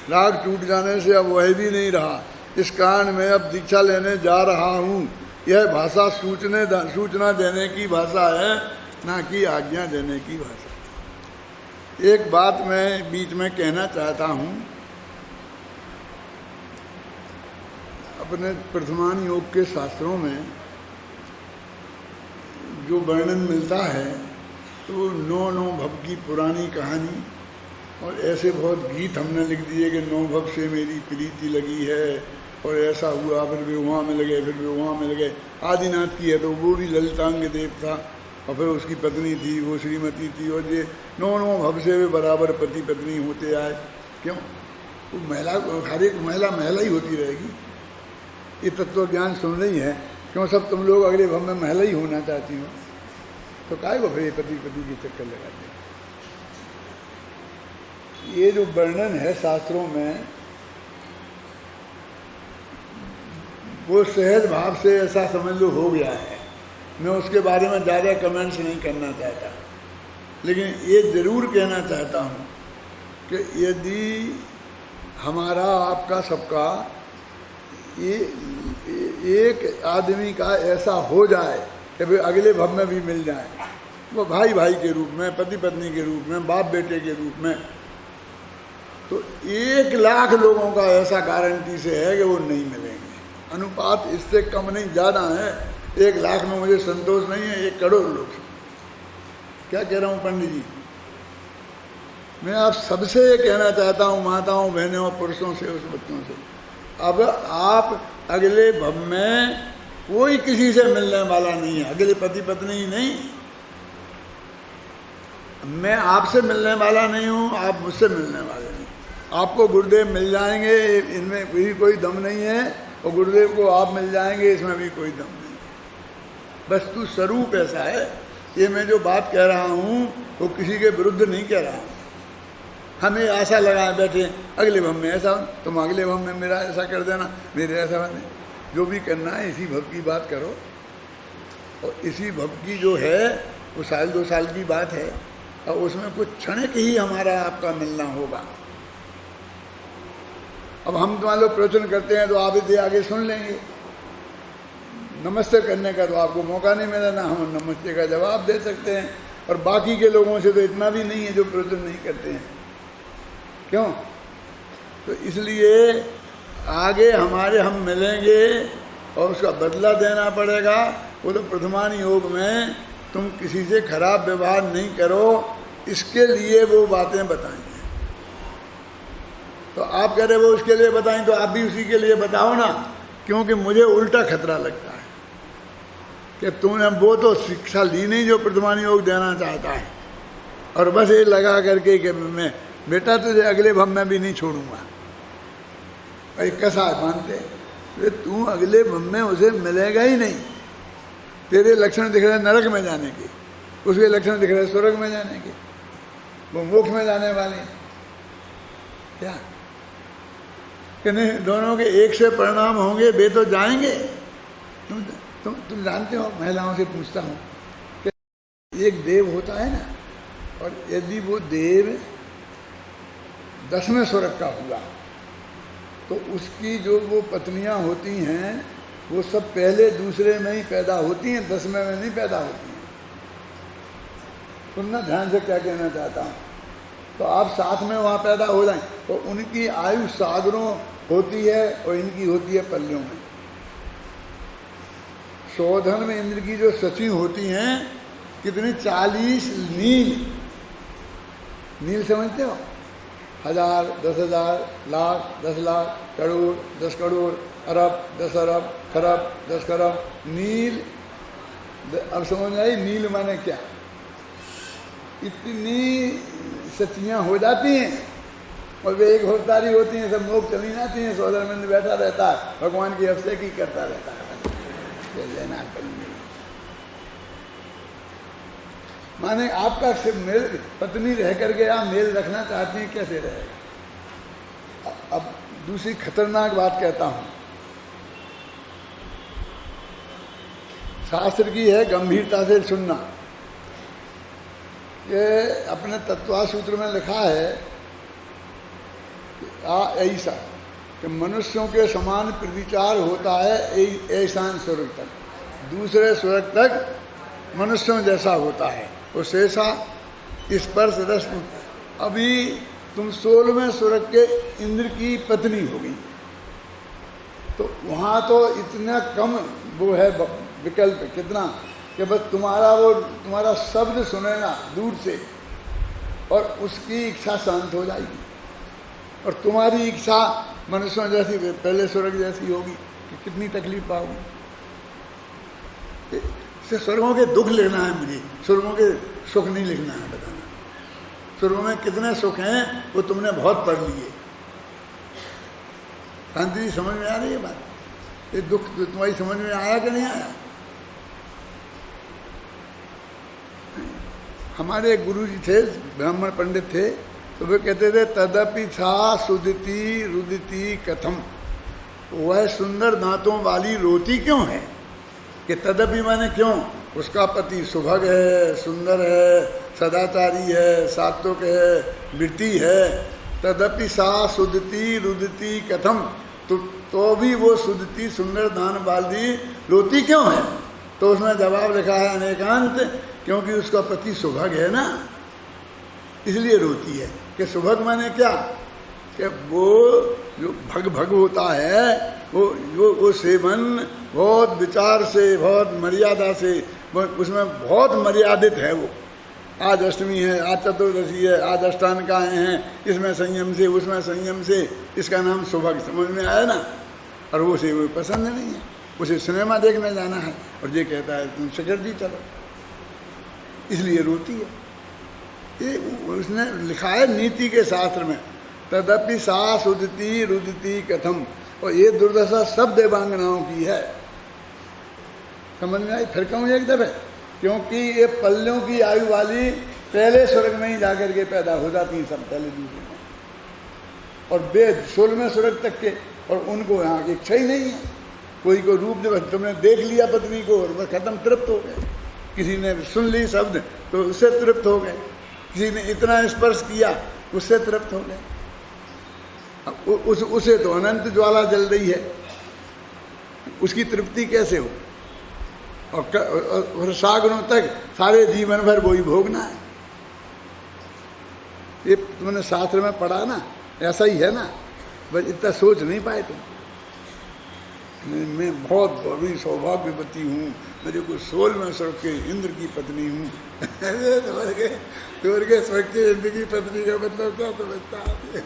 राग टूट जाने से अब वह भी नहीं रहा। इस कारण मैं अब दीक्षा लेने जा रहा हूँ। यह भाषा सूचना देने की भाषा है, ना कि आज्ञा देने की भाषा। एक बात मैं बीच में कहना चाहता हूँ। अपने प्रथमान योग के शास्त्रों में जो वर्णन मिलता है, तो 9 भव की पुरानी कहानी और ऐसे बहुत गीत हमने लिख दिए कि नौ भव से मेरी प्रीति लगी है, और ऐसा हुआ, फिर भी वहाँ मिल गए, फिर भी वहाँ मिल गए। आदिनाथ की है तो वो भी ललितांग देव था, और फिर उसकी पत्नी थी, वो श्रीमती थी, और ये नौ भव से वे बराबर पति पत्नी होते आए। क्यों? वो महिला, हर एक महिला महिला ही होती रहेगी। ये तत्व ज्ञान सुन रही है, क्यों सब तुम लोग अगले भव में महिला ही होना चाहती हो, तो काहे को फिर पति पति के चक्कर लगाते हैं। ये जो वर्णन है शास्त्रों में, वो सहज भाव से ऐसा समझ लो हो गया है। मैं उसके बारे में ज़्यादा कमेंट्स नहीं करना चाहता, लेकिन ये ज़रूर कहना चाहता हूँ कि यदि हमारा आपका सबका ये एक आदमी का ऐसा हो जाए कि भाई अगले भव में भी मिल जाए, वो भाई भाई के रूप में, पति पत्नी के रूप में, बाप बेटे के रूप में, तो 1,00,000 लोगों का ऐसा गारंटी से है कि वो नहीं मिलेंगे। अनुपात इससे कम नहीं, ज़्यादा है। 1,00,000 में मुझे संतोष नहीं है, 1 करोड़ लोग। क्या कह रहा हूँ पंडित जी? मैं आप सबसे ये कहना चाहता हूँ, माताओं, बहनों, पुरुषों से, उस बच्चों से, अब आप अगले भव में कोई किसी से मिलने वाला नहीं है, अगले पति पत्नी ही नहीं। मैं आपसे मिलने वाला नहीं हूँ, आप मुझसे मिलने वाले नहीं। आपको गुरुदेव मिल जाएंगे, इनमें भी कोई दम नहीं है, और गुरुदेव को आप मिल जाएंगे, इसमें भी कोई दम नहीं है। वस्तु स्वरूप ऐसा है। ये मैं जो बात कह रहा हूँ वो किसी के विरुद्ध नहीं कह रहा हूँ। हमें आशा लगाए बैठे अगले भव में ऐसा, तुम अगले भव में मेरा ऐसा कर देना, मेरे ऐसा बने। जो भी करना है इसी भव की बात करो, और इसी भव की जो है वो 1-2 साल की बात है, और उसमें कुछ क्षण ही हमारा आपका मिलना होगा। अब हम मान लो प्रवचन करते हैं तो आप इसे आगे सुन लेंगे, नमस्ते करने का तो आपको मौका नहीं मिला ना, हम नमस्ते का जवाब दे सकते हैं। और बाकी के लोगों से तो इतना भी नहीं है जो प्रवचन नहीं करते हैं। क्यों? तो इसलिए आगे हमारे हम मिलेंगे और उसका बदला देना पड़ेगा। वो तो प्रथमान योग में तुम किसी से खराब व्यवहार नहीं करो, इसके लिए वो बातें बताएंगे। तो आप कह रहे वो उसके लिए बताएं, तो आप भी उसी के लिए बताओ ना, क्योंकि मुझे उल्टा खतरा लगता है कि तुमने वो तो शिक्षा ली नहीं जो प्रथमान योग देना चाहता है, और बस ये लगा करके कि मैं बेटा तुझे अगले भव में भी नहीं छोड़ूंगा। भाई कैसा मानते? तो तू अगले भव में उसे मिलेगा ही नहीं। तेरे लक्षण दिख रहे नरक में जाने के, उसके लक्षण दिख रहे स्वर्ग में जाने के, वो मोक्ष में जाने वाले। क्या कि नहीं? दोनों के एक से परिणाम होंगे, वे तो जाएंगे। तुम जानते हो, महिलाओं से पूछता हूँ कि एक देव होता है ना, और यदि वो देव 10वें स्वर्ग का हुआ तो उसकी जो वो पत्नियां होती हैं वो सब पहले दूसरे में ही पैदा होती हैं, 10वें में नहीं पैदा होती हैं। सुनना ध्यान से क्या कहना चाहता हूँ। तो आप साथ में वहाँ पैदा हो जाएं, तो उनकी आयु सागरों होती है और इनकी होती है पल्लियों में। शोधन में इंद्र की जो सचिव होती हैं कितनी 40 नील समझते हो? 1000, 10,000, लाख, 10 लाख, करोड़, 10 करोड़, अरब, 10 अरब, खरब, 10 खरब नील। अब समझ आई नील माने क्या? इतनी सचियाँ हो जाती हैं, और वे एक होतारी होती हैं, सब लोग चली जाती हैं। सोदर में बैठा रहता है, भगवान की अभिषेक ही करता रहता है। माने आपका सिर्फ मेल पत्नी रह करके आप मेल रखना चाहती हैं, कैसे रहेगा? अब दूसरी खतरनाक बात कहता हूं, शास्त्र की है, गंभीरता से सुनना। ये अपने तत्वा सूत्र में लिखा है ऐसा कि मनुष्यों के समान प्रविचार होता है ऐसान स्वर्ग तक, दूसरे स्वर्ग तक मनुष्यों जैसा होता है। वो शेषा स्पर्श रस। अभी तुम 16वें स्वर्ग के इंद्र की पत्नी होगी, तो वहाँ तो इतना कम वो है विकल्प, कितना कि बस तुम्हारा शब्द सुनेगा दूर से, और उसकी इच्छा शांत हो जाएगी। और तुम्हारी इच्छा मनुष्यों जैसी, पहले स्वर्ग जैसी होगी कि कितनी तकलीफ पाओगी। स्वर्गों के दुख लिखना है मुझे, स्वर्गों के सुख नहीं लिखना है। बताना स्वर्गों में कितने सुख हैं वो तुमने बहुत पढ़ लिए। शांति जी समझ में आ रही है बात? ये दुख तुम्हारी समझ में आया कि नहीं आया? हमारे एक गुरु जी थे, ब्राह्मण पंडित थे, तो वे कहते थे तदपि था सुदिति रुदिति कथम, वह सुंदर दांतों वाली रोती क्यों है? कि तदपि माने क्यों? उसका पति सुभग है, सुंदर है, सदाचारी है, सात्विक है, वृत्ति है। तदपि सा सुदिति रुदिति कथम, तो भी वो सुदिति सुंदर दान वाली रोती क्यों है? तो उसमें जवाब लिखा है अनेकांत, क्योंकि उसका पति सुभग है ना, इसलिए रोती है। कि सुभग माने क्या? कि वो जो भग होता है, वो सेवन बहुत विचार से, बहुत मर्यादा से, उसमें बहुत मर्यादित है वो। आज अष्टमी है, आज चतुर्दशी है, आज अष्टांगाएँ हैं, इसमें संयम से, उसमें संयम से, इसका नाम सुभग। समझ में आया ना? और वो से वो पसंद नहीं है, उसे सिनेमा देखने जाना है और ये कहता है तुम शिखर जी चलो, इसलिए रोती है। ये उसने लिखा है नीति के शास्त्र में, तदपि सा सुदिति रुदिति कथम। और ये दुर्दशा सब देवांगनाओं की है। समझ में आई? फिर कहूँ एक दफे, क्योंकि ये पल्लों की आयु वाली पहले स्वर्ग में ही जाकर के पैदा हो जाती हैं, सब पहले दूसरे में, और वेद 16वें स्वर्ग तक के, और उनको यहाँ की इच्छा ही नहीं है। कोई को रूप दे, तुमने देख लिया पत्नी को और बस खत्म, तृप्त हो गए। किसी ने सुन ली शब्द तो उससे तृप्त हो गए, किसी ने इतना स्पर्श किया उससे तृप्त हो गए। उसे तो अनंत ज्वाला जल रही है, उसकी तृप्ति कैसे हो? और सागरों तक सारे जीवन भर वही भोगना है। ये तुमने शास्त्र में पढ़ा ना, ऐसा ही है ना, बस इतना सोच नहीं पाए तुम। मैं बहुत बड़ी सौभाग्यवती हूँ, मेरे को 16वें स्वर्ग के इंद्र की पत्नी हूँ। स्वर्ग के इंद्र की पत्नी का मतलब क्या समझता है?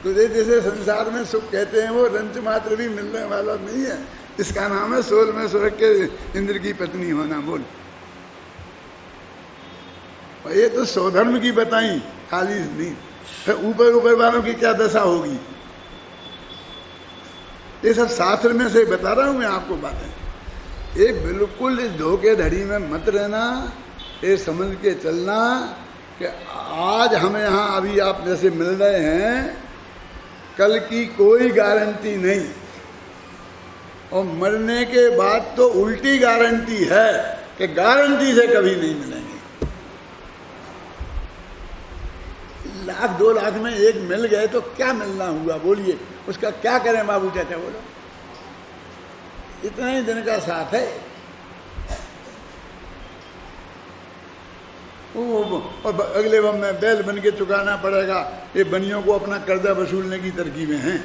तुझे जैसे संसार में सुख कहते हैं वो रंच मात्र भी मिलने वाला नहीं है। इसका नाम है 16वें स्वर्ग के इंद्र की पत्नी होना। बोल, और ये तो स्वधर्म की बताई, खाली नहीं। ऊपर ऊपर वालों की क्या दशा होगी, ये सब शास्त्र में से बता रहा हूं मैं आपको बातें। ये बिल्कुल इस धोखेधड़ी में मत रहना, ये समझ के चलना कि आज हम यहाँ अभी आप जैसे मिल रहे हैं, कल की कोई गारंटी नहीं, और मरने के बाद तो उल्टी गारंटी है कि गारंटी से कभी नहीं मिलेंगे। 1-2 लाख में एक मिल गए तो क्या मिलना हुआ? बोलिए, उसका क्या करें बाबू चाचा? बोलो, इतना ही दिन का साथ है। और अगले बम में बैल बन के चुकाना पड़ेगा। ये बनियों को अपना कर्जा वसूलने की तरकीबें हैं।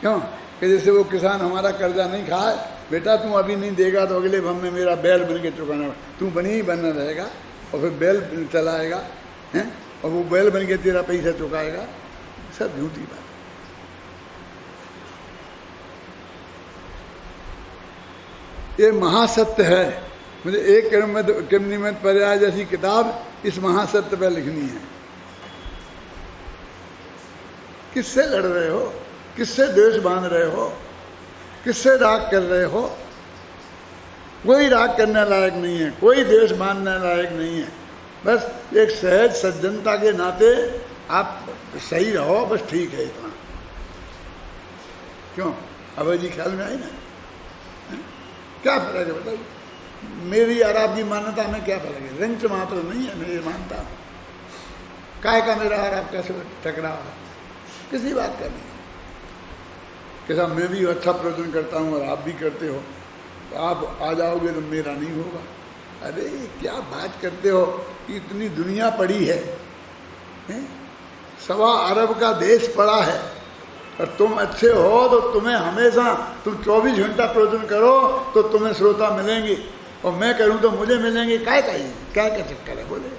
क्यों? कि जैसे वो किसान हमारा कर्जा नहीं खाए, बेटा तू अभी नहीं देगा तो अगले बम में मेरा बैल बन के चुकाना, तू बनी ही बनना रहेगा, और फिर बैल चलाएगा हैं, और वो बैल बन के तेरा पैसा चुकाएगा। सब झूठी बात। ये महासत्य है। मुझे एक कर्मनिमित्त पर्याय जैसी किताब इस महासत्य पर लिखनी है। किससे लड़ रहे हो? किससे द्वेष बांध रहे हो? किससे राग कर रहे हो? कोई राग करने लायक नहीं है, कोई द्वेष बांधने लायक नहीं है। बस एक सहज सज्जनता के नाते आप सही रहो, बस ठीक है इतना। क्यों? अभय जी ख्याल में आई ना? क्या फर्क है बताइए? मेरी और आपकी मान्यता में क्या फर्क है? रंच मात्र नहीं है मेरी मानता। काय का मेरा और आपका टकराव है? किसी बात का नहीं। कि साहब मैं भी अच्छा प्रवचन करता हूँ और आप भी करते हो, तो आप आ जाओगे तो मेरा नहीं होगा। अरे क्या बात करते हो? इतनी दुनिया पड़ी है, 1.25 अरब का देश पड़ा है, और तुम अच्छे हो तो तुम्हें हमेशा, तुम 24 घंटा प्रवचन करो तो तुम्हें श्रोता मिलेंगे। और मैं करूं तो मुझे मिलेंगे, काय का चक्कर है बोले,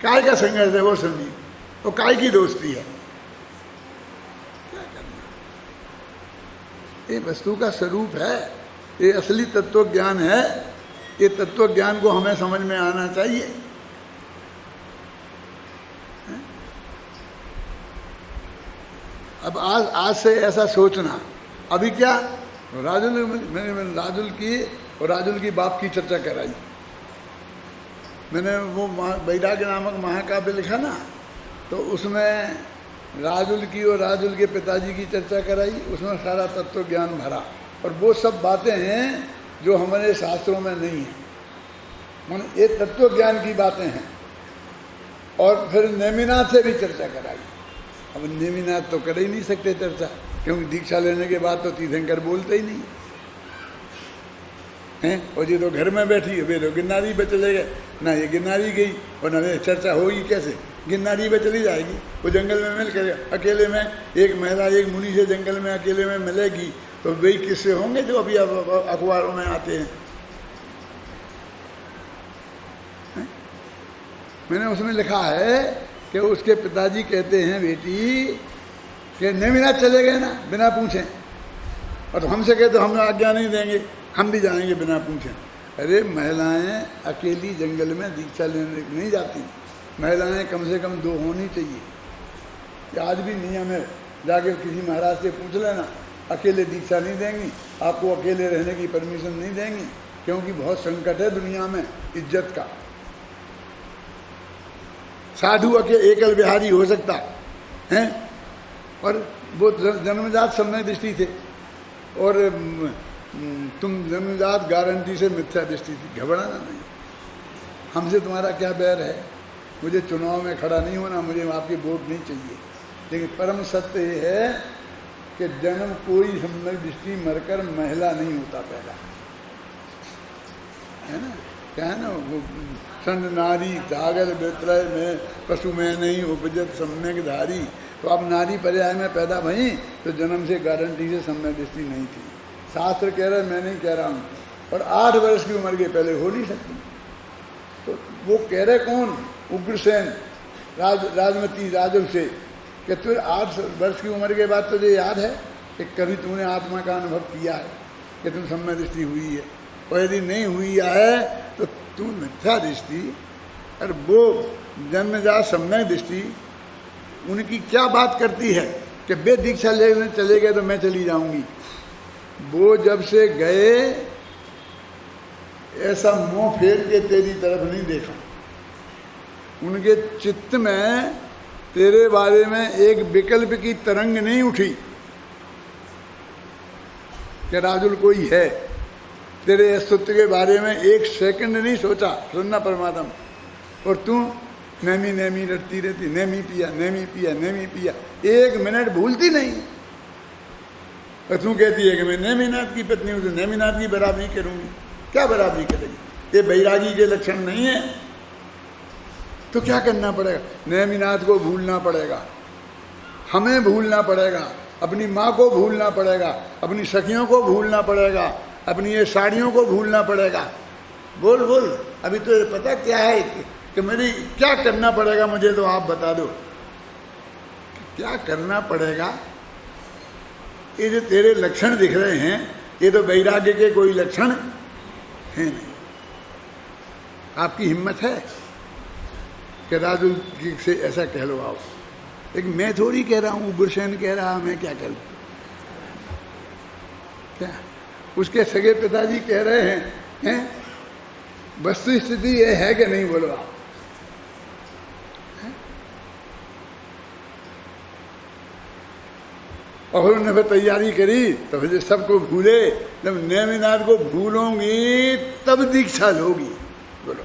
काय का संघर्ष है वो समझी, वो काय की दोस्ती है, क्या करना। ये वस्तु का स्वरूप है, ये असली तत्व ज्ञान है। ये तत्व ज्ञान को हमें समझ में आना चाहिए। अब आज से ऐसा सोचना। अभी क्या मैंने राजुल की और राजुल की बाप की चर्चा कराई। मैंने वो वैराग्य नामक महाकाव्य लिखा ना, तो उसमें राजुल की और राजुल के पिताजी की चर्चा कराई। उसमें सारा तत्व ज्ञान भरा, और वो सब बातें हैं जो हमारे शास्त्रों में नहीं है। मन ये तत्व ज्ञान की बातें हैं। और फिर नेमिनाथ से भी चर्चा कराई। अब नेमिनाथ तो कर ही नहीं सकते चर्चा, क्योंकि दीक्षा लेने के बाद तो तीर्थंकर बोलते ही नहीं हैं। और ये तो घर में बैठी है, वे तो गिरनारी पे चले गए ना, ये गिरनारी गई और ना ये चर्चा होगी कैसे, गिरनारी पे चली जाएगी। वो जंगल में मिल कर अकेले में एक महिला एक मुनि से जंगल में अकेले में मिलेगी, तो वही किस्से होंगे जो अभी अखबारों में आते हैं। मैंने उसमें लिखा है कि उसके पिताजी कहते हैं बेटी कि नेमिनाथ चले गए ना बिना पूछे, और तो हमसे कहते हम आज्ञा नहीं देंगे, हम भी जाएंगे बिना पूछे। अरे महिलाएं अकेली जंगल में दीक्षा लेने नहीं जाती, महिलाएं कम से कम 2 होनी चाहिए। कि आज भी नियम है, जाके किसी महाराज से पूछ लेना, अकेले दीक्षा नहीं देंगी, आपको अकेले रहने की परमिशन नहीं देंगी, क्योंकि बहुत संकट है दुनिया में इज्जत का। साधु एकल बिहारी हो सकता है, और वो जन्मजात समय दृष्टि थे, और तुम जन्मजात गारंटी से मिथ्या दृष्टि थी। घबराना नहीं, हमसे तुम्हारा क्या बैर है, मुझे चुनाव में खड़ा नहीं होना, मुझे आपकी वोट नहीं चाहिए। लेकिन परम सत्य ये है कि जन्म कोई सम्यक दृष्टि मरकर महिला नहीं होता पैदा, है ना। क्या है ना, वो सन नारी जागल बेत्रय में पशु में नहीं उपजत सम्यक धारी। तो अब नारी पर्याय में पैदा भई तो जन्म से गारंटी से सम्यक दृष्टि नहीं थी। शास्त्र कह रहे, मैं नहीं कह रहा हूँ। और 8 वर्ष की उम्र के पहले हो नहीं सकती। तो वो कह रहे कौन, उग्रसेन राजमती राजुल से, कि तुझे 8 वर्ष की उम्र के बाद तुझे याद है कि कभी तूने आत्मा का अनुभव किया है कि तुम सम्यक दृष्टि हुई है, और यदि नहीं हुई है तो तू मिथ्या दृष्टि। और वो जन्मजात सम्यक दृष्टि उनकी क्या बात करती है कि वे दीक्षा लेने चले गए तो मैं चली जाऊंगी। वो जब से गए ऐसा मुंह फेर के तेरी तरफ नहीं देखा। उनके चित्त में तेरे बारे में एक विकल्प की तरंग नहीं उठी कि राजुल कोई है। तेरे अस्तित्व के बारे में एक सेकंड नहीं सोचा। सुनना परमात्मा, और तू नेमी नेमी रटती रहती, नेमी पिया नेमी पिया नेमी पिया, 1 मिनट भूलती नहीं। और तू कहती है कि मैं नेमिनाथ की पत्नी हूँ तो नेमिनाथ की बराबरी करूँगी। क्या बराबरी करेगी? ये बैरागी के लक्षण नहीं है। तो क्या करना पड़ेगा? नेमिनाथ को भूलना पड़ेगा, हमें भूलना पड़ेगा, अपनी माँ को भूलना पड़ेगा, अपनी सखियों को भूलना पड़ेगा, अपनी ये साड़ियों को भूलना पड़ेगा। बोल बोल, अभी तो पता क्या है कि मेरी क्या करना पड़ेगा, मुझे तो आप बता दो क्या करना पड़ेगा। ये जो तेरे लक्षण दिख रहे हैं ये तो वैराग्य के कोई लक्षण है नहीं। आपकी हिम्मत है कि राजू से ऐसा कह लो आओ, लेकिन मैं थोड़ी कह रहा हूँ, गुरसेन कह रहा, मैं क्या करूँ? क्या उसके सगे पिताजी कह रहे हैं? वस्तु स्थिति ये है कि नहीं, बोलो आप। और उन्होंने फिर तैयारी करी तो फिर सबको भूले। जब नेमिनाथ को भूलोगी तब दीक्षा लोगी। बोलो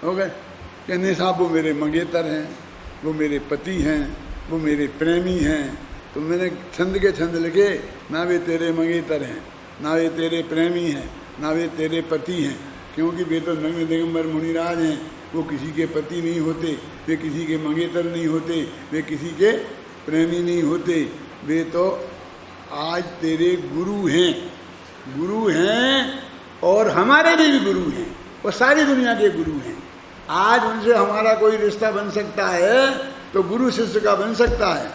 हो गए? कहने साहब वो मेरे मंगेतर हैं, वो मेरे पति हैं, वो मेरे प्रेमी हैं। तो मैंने छंद के छंद लिखे, ना वे तेरे मंगेतर हैं, ना वे तेरे प्रेमी हैं, ना वे तेरे पति हैं, क्योंकि वे तो नग्न दिगंबर मुनिराज हैं। वो किसी के पति नहीं होते, वे किसी के मंगेतर नहीं होते, वे किसी के प्रेमी नहीं होते, वे तो आज तेरे गुरु हैं। गुरु हैं और हमारे लिए भी गुरु हैं, वो सारी दुनिया के गुरु हैं। आज उनसे हमारा कोई रिश्ता बन सकता है तो गुरु शिष्य का बन सकता है।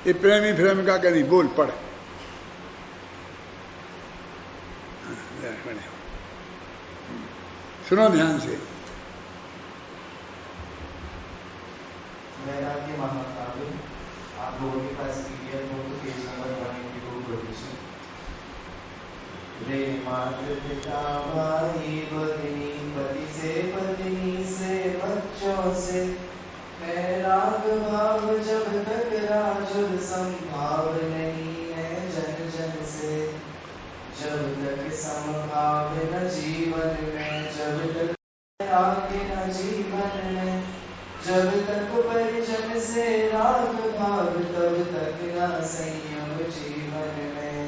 ये प्रेमी प्रेमिका का नहीं। बोल पढ़। सुनो ध्यान से। वैराग्य महाकाव्य आप लोगों के पास PDF हो तो पेज नंबर 182 रे मात्र पिता भाई भगिनी पति से पत्नी से बच्चों से वैराग भाव जब तक राजुल संभाव नहीं है जन जन से जब तक समभाव न जीवन में जब तक वैराग्य न जीवन में जब तक परिजन से राग भाव तब तक न संयम जीवन में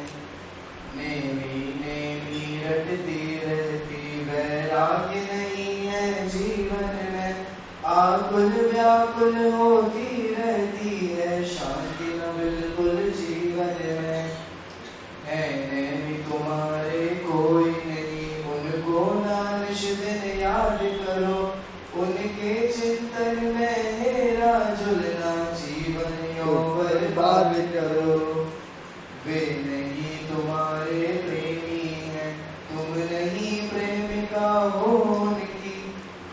नेमी नेमी रटती रहती वैराग्य नहीं है जीवन में आकुल व्याकुल होती रहती है शांति न बिल्कुल जीवन में है नेमी तुम्हारे कोई नहीं उनको ना निश दिन याद करो उनके चिंतन में हेरा झुलना जीवन यो बर्बाद करो वे नहीं तुम्हारे प्रेमी हैं तुम नहीं प्रेमिका हो उनकी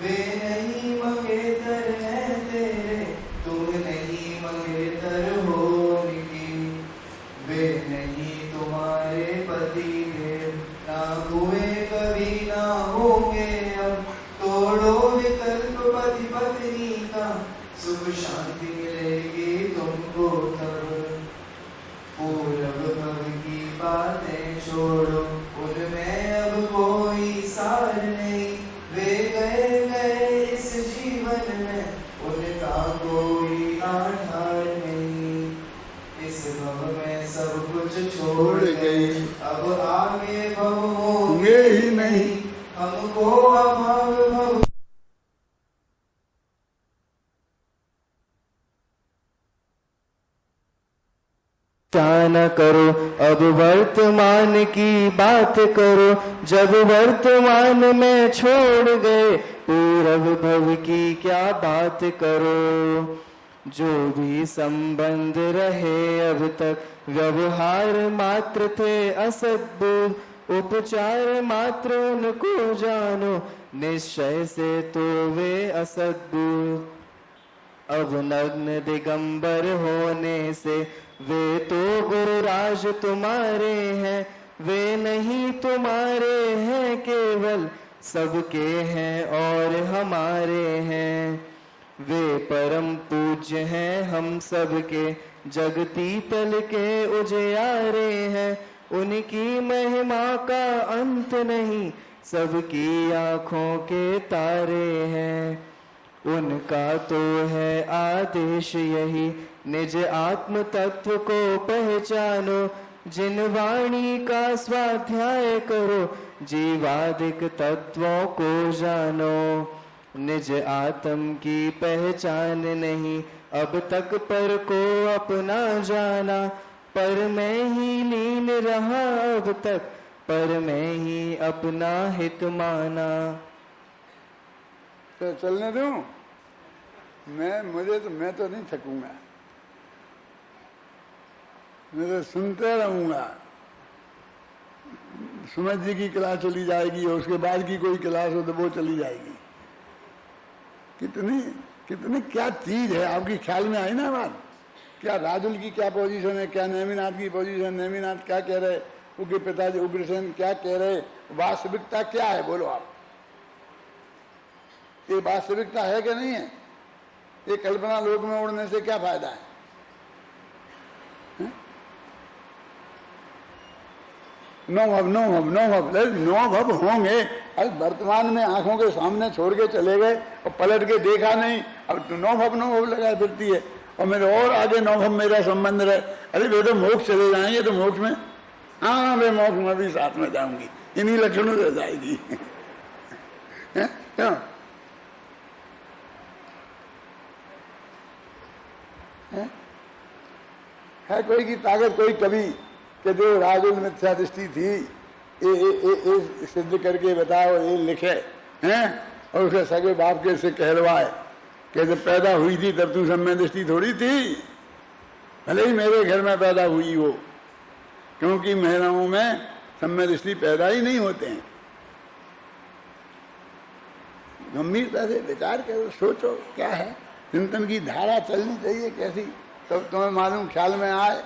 वे नहीं मंगेतर हैं तेरे तुम नहीं मंगेतर हो उनकी वे नहीं तुम्हारे पति देव ना हुए कभी ना होंगे अब तोड़ो विकल्प पति पत्नी का सुख शांति मिलेगी तुमको तब पूर्व भव की बातें छोड़ो उनमें अब कोई सार नहीं वे गए गए इस जीवन में उनका कोई आधार नहीं इस भव में सब कुछ छोड़ गई अब आगे भव होंगे ही नहीं हमको अभाव भव क्या न करो अब वर्तमान की बात करो जब वर्तमान में छोड़ गए पूर्व भव की क्या बात करो जो भी संबंध रहे अब तक व्यवहार मात्र थे असद्बुद्ध उपचार मात्र उनको जानो निश्चय से तो वे असद्बुद्ध अब नग्न दिगंबर होने से वे तो गुरुराज तुम्हारे हैं वे नहीं तुम्हारे हैं केवल सबके हैं और हमारे हैं वे परम पूज्य हैं हम सबके जगती तल के उजियारे हैं उनकी महिमा का अंत नहीं सबकी आँखों के तारे हैं उनका तो है आदेश यही निज आत्म तत्व को पहचानो जिन वाणी का स्वाध्याय करो जीवादिक तत्वों को जानो निज आत्म की पहचान नहीं अब तक पर को अपना जाना पर मैं ही लीन रहा अब तक पर मैं ही अपना हित माना। तो चलने दूं मैं तो नहीं थकूंगा मैं तो सुनते रहूंगा। सुमित जी की क्लास चली जाएगी और उसके बाद की कोई क्लास हो तो वो चली जाएगी। कितनी कितनी क्या चीज है आपकी ख्याल में आई ना बात। क्या राजुल की क्या पोजीशन है क्या नेमिनाथ की पोजीशन नेमिनाथ क्या कह रहे उनके पिताजी उग्रसेन क्या कह रहे वास्तविकता क्या है बोलो आप। ये वास्तविकता है कि नहीं है। ये कल्पना लोक में उड़ने से क्या फायदा है। नो भव होंगे। अब वर्तमान में आंखों के सामने छोड़ के चले गए और पलट के देखा नहीं। अब तो नो भव लगा फिरती है और मेरे और आगे नो भव मेरा संबंध रहे। अरे बेटे मोक्ष चले जाएंगे तो मोक्ष में हाँ मैं मोक्ष में भी साथ में जाऊंगी इन्हीं लक्षणों से जाएगी। क्यों है कोई की ताकत कोई कभी कि जो राजुल मिथ्या दृष्टि थी ये सिद्ध करके बताओ, ये लिखे हैं, और उसके सगे बाप के से कहलवाए कि जब पैदा हुई थी तब तू सम्य दृष्टि थोड़ी थी, भले ही मेरे घर में पैदा हुई हो, क्योंकि महिलाओं में सम्य दृष्टि पैदा ही नहीं होते हैं। गंभीरता से विचार करो, सोचो क्या है, चिंतन की धारा चलनी चाहिए कैसी, तब तुम्हें मालूम ख्याल में आए।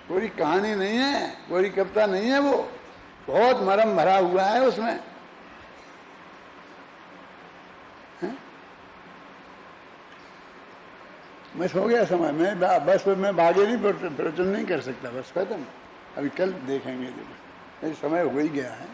कोई कहानी नहीं है, कोई कविता नहीं है, वो बहुत मरम भरा हुआ है उसमें। बस हो गया समय, मैं बस मैं आगे नहीं प्रवचन नहीं कर सकता, बस खत्म। अभी कल देखेंगे, समय हो ही गया है।